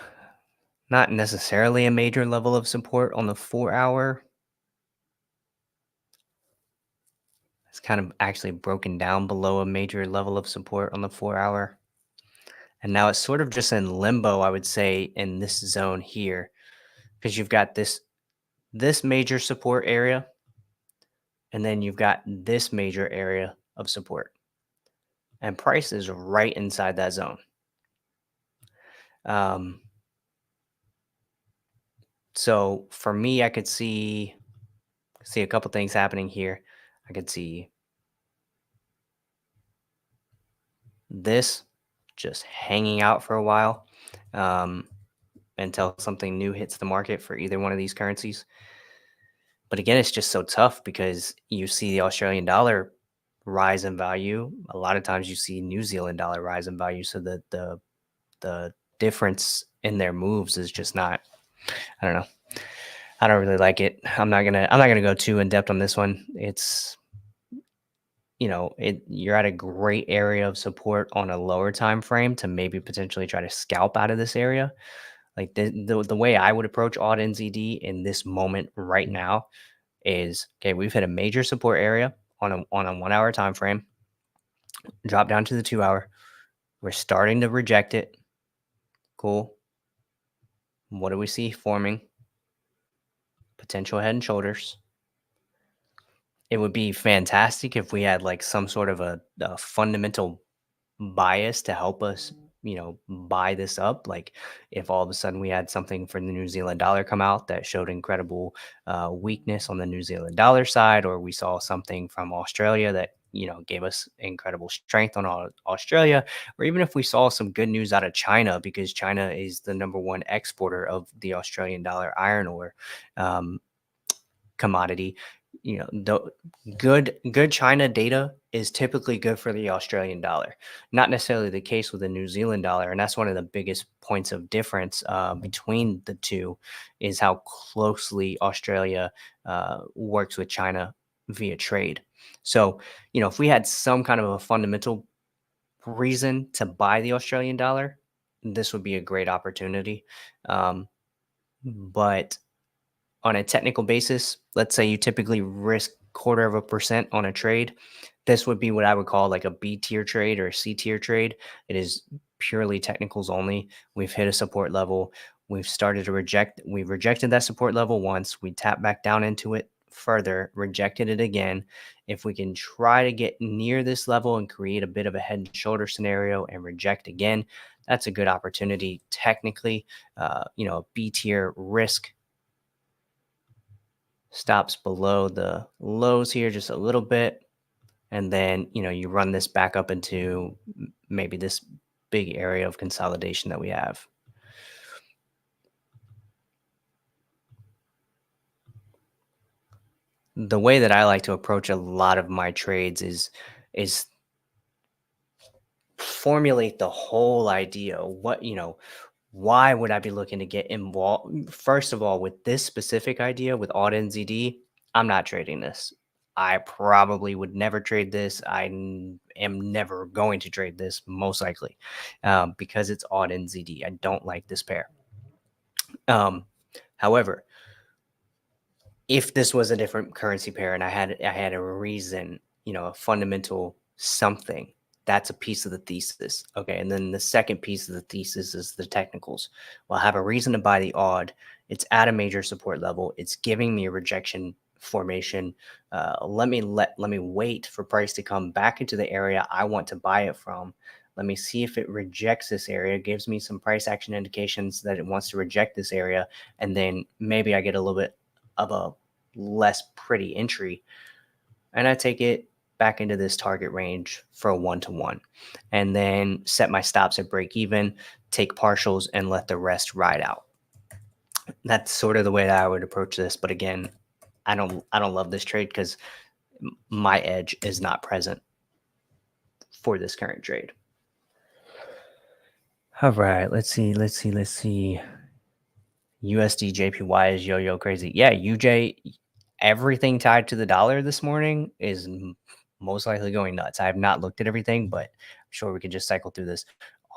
not necessarily a major level of support on the 4 hour. It's kind of actually broken down below a major level of support on the 4 hour. And now it's sort of just in limbo, I would say, in this zone here, because you've got this major support area, and then you've got this major area of support. And price is right inside that zone. So for me, I could see a couple things happening here. I could see this just hanging out for a while until something new hits the market for either one of these currencies. But again, it's just so tough because you see the Australian dollar rise in value. A lot of times you see New Zealand dollar rise in value. So the difference in their moves is just not, I don't know. I don't really like it. I'm not gonna go too in depth on this one. It's, you're at a great area of support on a lower time frame to maybe potentially try to scalp out of this area. Like the way I would approach odd NZD in this moment right now is, okay, we've hit a major support area on a 1 hour time frame, drop down to the 2 hour. We're starting to reject it. Cool. What do we see forming? Potential head and shoulders. It would be fantastic if we had like some sort of a fundamental bias to help us, buy this up. Like if all of a sudden we had something for the New Zealand dollar come out that showed incredible weakness on the New Zealand dollar side, or we saw something from Australia that, gave us incredible strength on Australia, or even if we saw some good news out of China, because China is the #1 exporter of the Australian dollar iron ore commodity. The good China data is typically good for the Australian dollar. Not necessarily the case with the New Zealand dollar, and that's one of the biggest points of difference between the two, is how closely Australia works with China via trade. So, if we had some kind of a fundamental reason to buy the Australian dollar, this would be a great opportunity. But on a technical basis, let's say you typically risk 0.25% on a trade. This would be what I would call like a B tier trade or a C tier trade. It is purely technicals only. We've hit a support level. We've started to reject. We've rejected that support level once. We tap back down into it further, rejected it again. If we can try to get near this level and create a bit of a head and shoulder scenario and reject again, that's a good opportunity technically. A B tier risk stops below the lows here just a little bit, and then you run this back up into maybe this big area of consolidation that we have. The way that I like to approach a lot of my trades is formulate the whole idea. Why would I be looking to get involved? First of all, with this specific idea with AUD NZD, I'm not trading this. I probably would never trade this. Am never going to trade this, most likely, because it's AUD NZD. I don't like this pair. However, if this was a different currency pair and I had a reason, a fundamental something, that's a piece of the thesis. Okay. And then the second piece of the thesis is the technicals. Well, I have a reason to buy the odd. It's at a major support level. It's giving me a rejection formation. Let me wait for price to come back into the area I want to buy it from. Let me see if it rejects this area, gives me some price action indications that it wants to reject this area. And then maybe I get a little bit of a less pretty entry, and I take it back into this target range for a 1-to-1, and then set my stops at break even, take partials, and let the rest ride out. That's sort of the way that I would approach this. But again, I don't love this trade because my edge is not present for this current trade. All right, let's see. USD JPY is yo-yo crazy. Yeah, UJ, everything tied to the dollar this morning is most likely going nuts. I have not looked at everything, but I'm sure we can just cycle through this.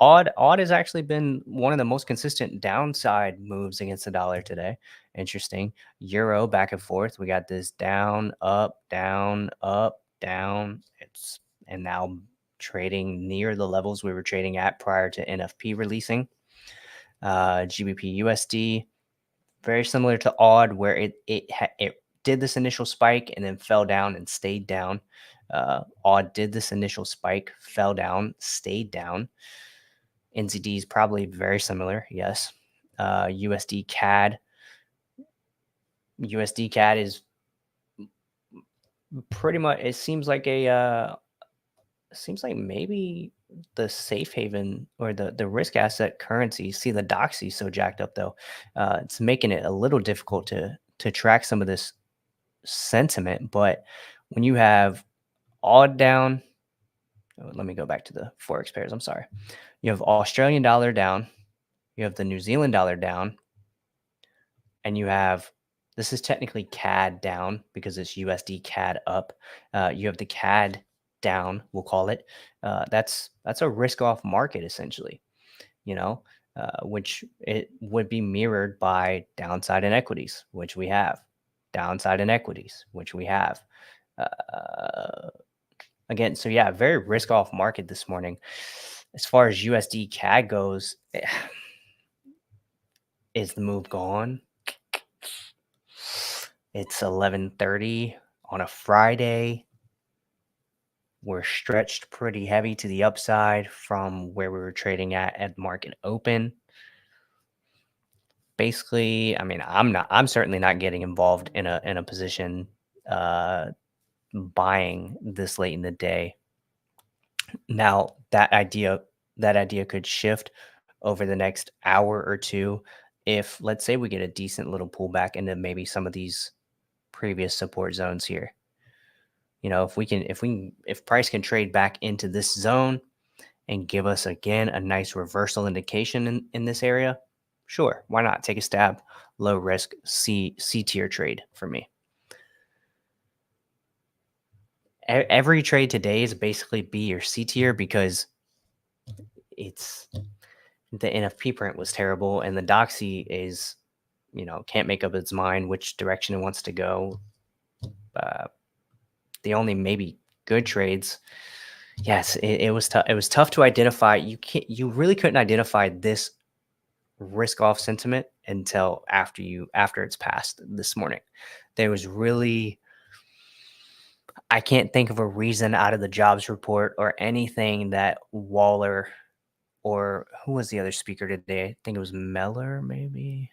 AUD has actually been one of the most consistent downside moves against the dollar today. Interesting. Euro back and forth. We got this down, up, down, up, down. And now trading near the levels we were trading at prior to NFP releasing. GBP USD, very similar to AUD, where it did this initial spike and then fell down and stayed down. AUD did this initial spike, fell down, stayed down. NZD is probably very similar, yes. USD CAD. USD CAD is pretty much, it seems like maybe the safe haven or the risk asset currency. See, the doxy so jacked up though. It's making it a little difficult to track some of this sentiment. But when you have AUD down, let me go back to the Forex pairs. I'm sorry. You have Australian dollar down, you have the New Zealand dollar down, and you have, this is technically CAD down because it's USD CAD up. You have the CAD down, we'll call it. That's a risk off market essentially, which it would be mirrored by downside in equities, which we have. Downside in equities, which we have. Again, so yeah, very risk off market this morning. As far as USD CAD goes, is the move gone? It's 11:30 on a Friday. We're stretched pretty heavy to the upside from where we were trading at market open. Basically, I mean, I'm certainly not getting involved in a position buying this late in the day. Now, that idea could shift over the next hour or two if, let's say, we get a decent little pullback into maybe some of these previous support zones here. If price can trade back into this zone and give us again a nice reversal indication in this area, sure, why not take a stab? Low risk C tier trade for me. Every trade today is basically B or C tier because it's the NFP print was terrible and the doxy is, can't make up its mind which direction it wants to go. The only maybe good trades, yes, it was tough. It was tough to identify. You really couldn't identify this risk off sentiment until after it's passed this morning. There was really, I can't think of a reason out of the jobs report or anything that Waller, or who was the other speaker today? I think it was Meller, maybe.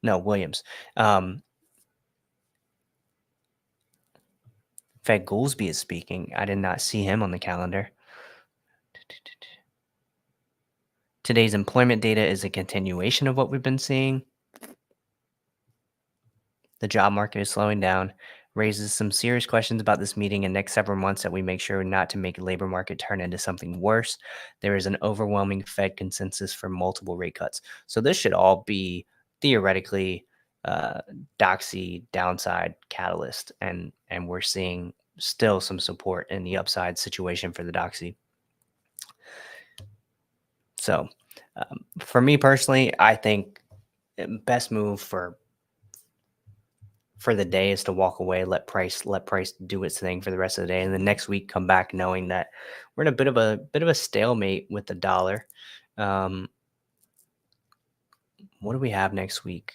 No, Williams. Fed Goolsby is speaking. I did not see him on the calendar. Today's employment data is a continuation of what we've been seeing. The job market is slowing down. raises some serious questions about this meeting and next several months that we make sure not to make the labor market turn into something worse. There is an overwhelming Fed consensus for multiple rate cuts. So this should all be theoretically doxy downside catalyst, and we're seeing still some support in the upside situation for the doxy. So for me personally, I think best move for the day is to walk away, let price do its thing for the rest of the day, and the next week come back knowing that we're in a bit of a stalemate with the dollar. What do we have next week?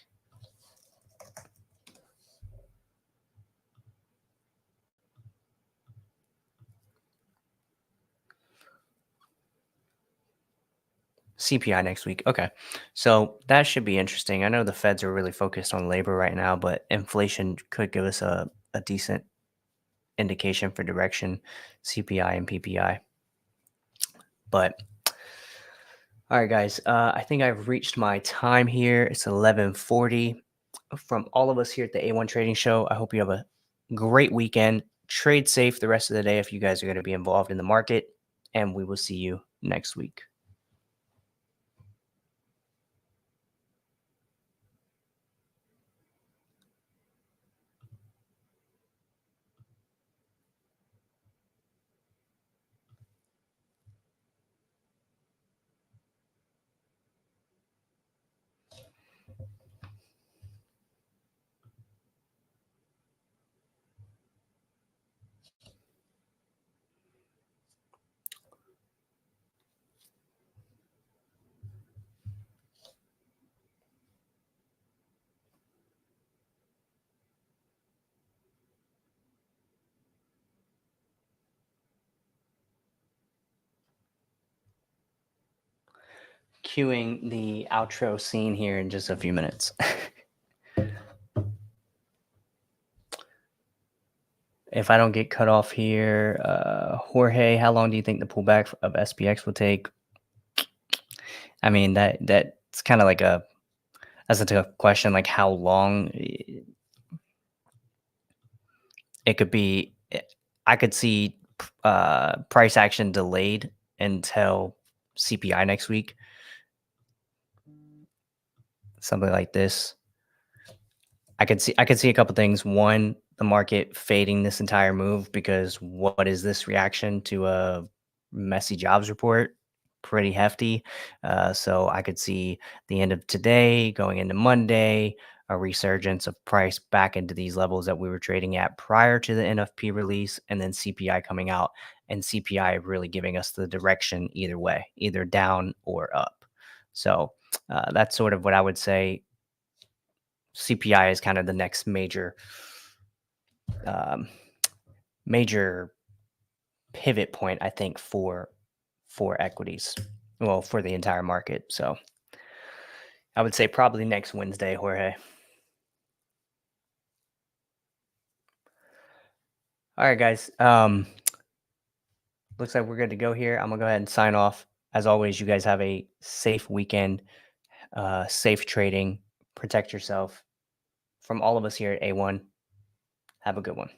CPI next week. Okay. So that should be interesting. I know the Feds are really focused on labor right now, but inflation could give us a decent indication for direction, CPI and PPI. But all right, guys, I think I've reached my time here. It's 11:40. From all of us here at the A1 Trading Show, I hope you have a great weekend. Trade safe the rest of the day if you guys are going to be involved in the market, and we will see you next week. Cueing the outro scene here in just a few minutes. If I don't get cut off here, Jorge, how long do you think the pullback of SPX will take? I mean, that's kind of like that's a tough question. Like how long it could be. I could see price action delayed until CPI next week. Something like this. I could see a couple things. One, the market fading this entire move because what is this reaction to a messy jobs report? Pretty hefty. So I could see the end of today going into Monday, a resurgence of price back into these levels that we were trading at prior to the NFP release, and then CPI coming out, and CPI really giving us the direction either way, either down or up. So that's sort of what I would say. CPI is kind of the next major pivot point, I think, for equities, well, for the entire market. So I would say probably next Wednesday, Jorge. All right, guys. Looks like we're good to go here. I'm gonna go ahead and sign off. As always, you guys have a safe weekend, safe trading, protect yourself. From all of us here at A1, have a good one.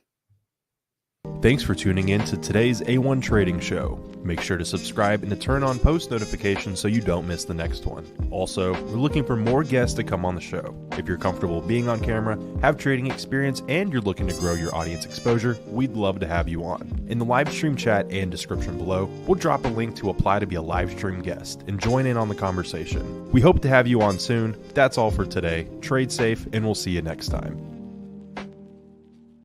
Thanks for tuning in to today's A1 Trading Show. Make sure to subscribe and to turn on post notifications so you don't miss the next one. Also, we're looking for more guests to come on the show. If you're comfortable being on camera, have trading experience, and you're looking to grow your audience exposure, we'd love to have you on. In the live stream chat and description below, we'll drop a link to apply to be a live stream guest and join in on the conversation. We hope to have you on soon. That's all for today. Trade safe, and we'll see you next time.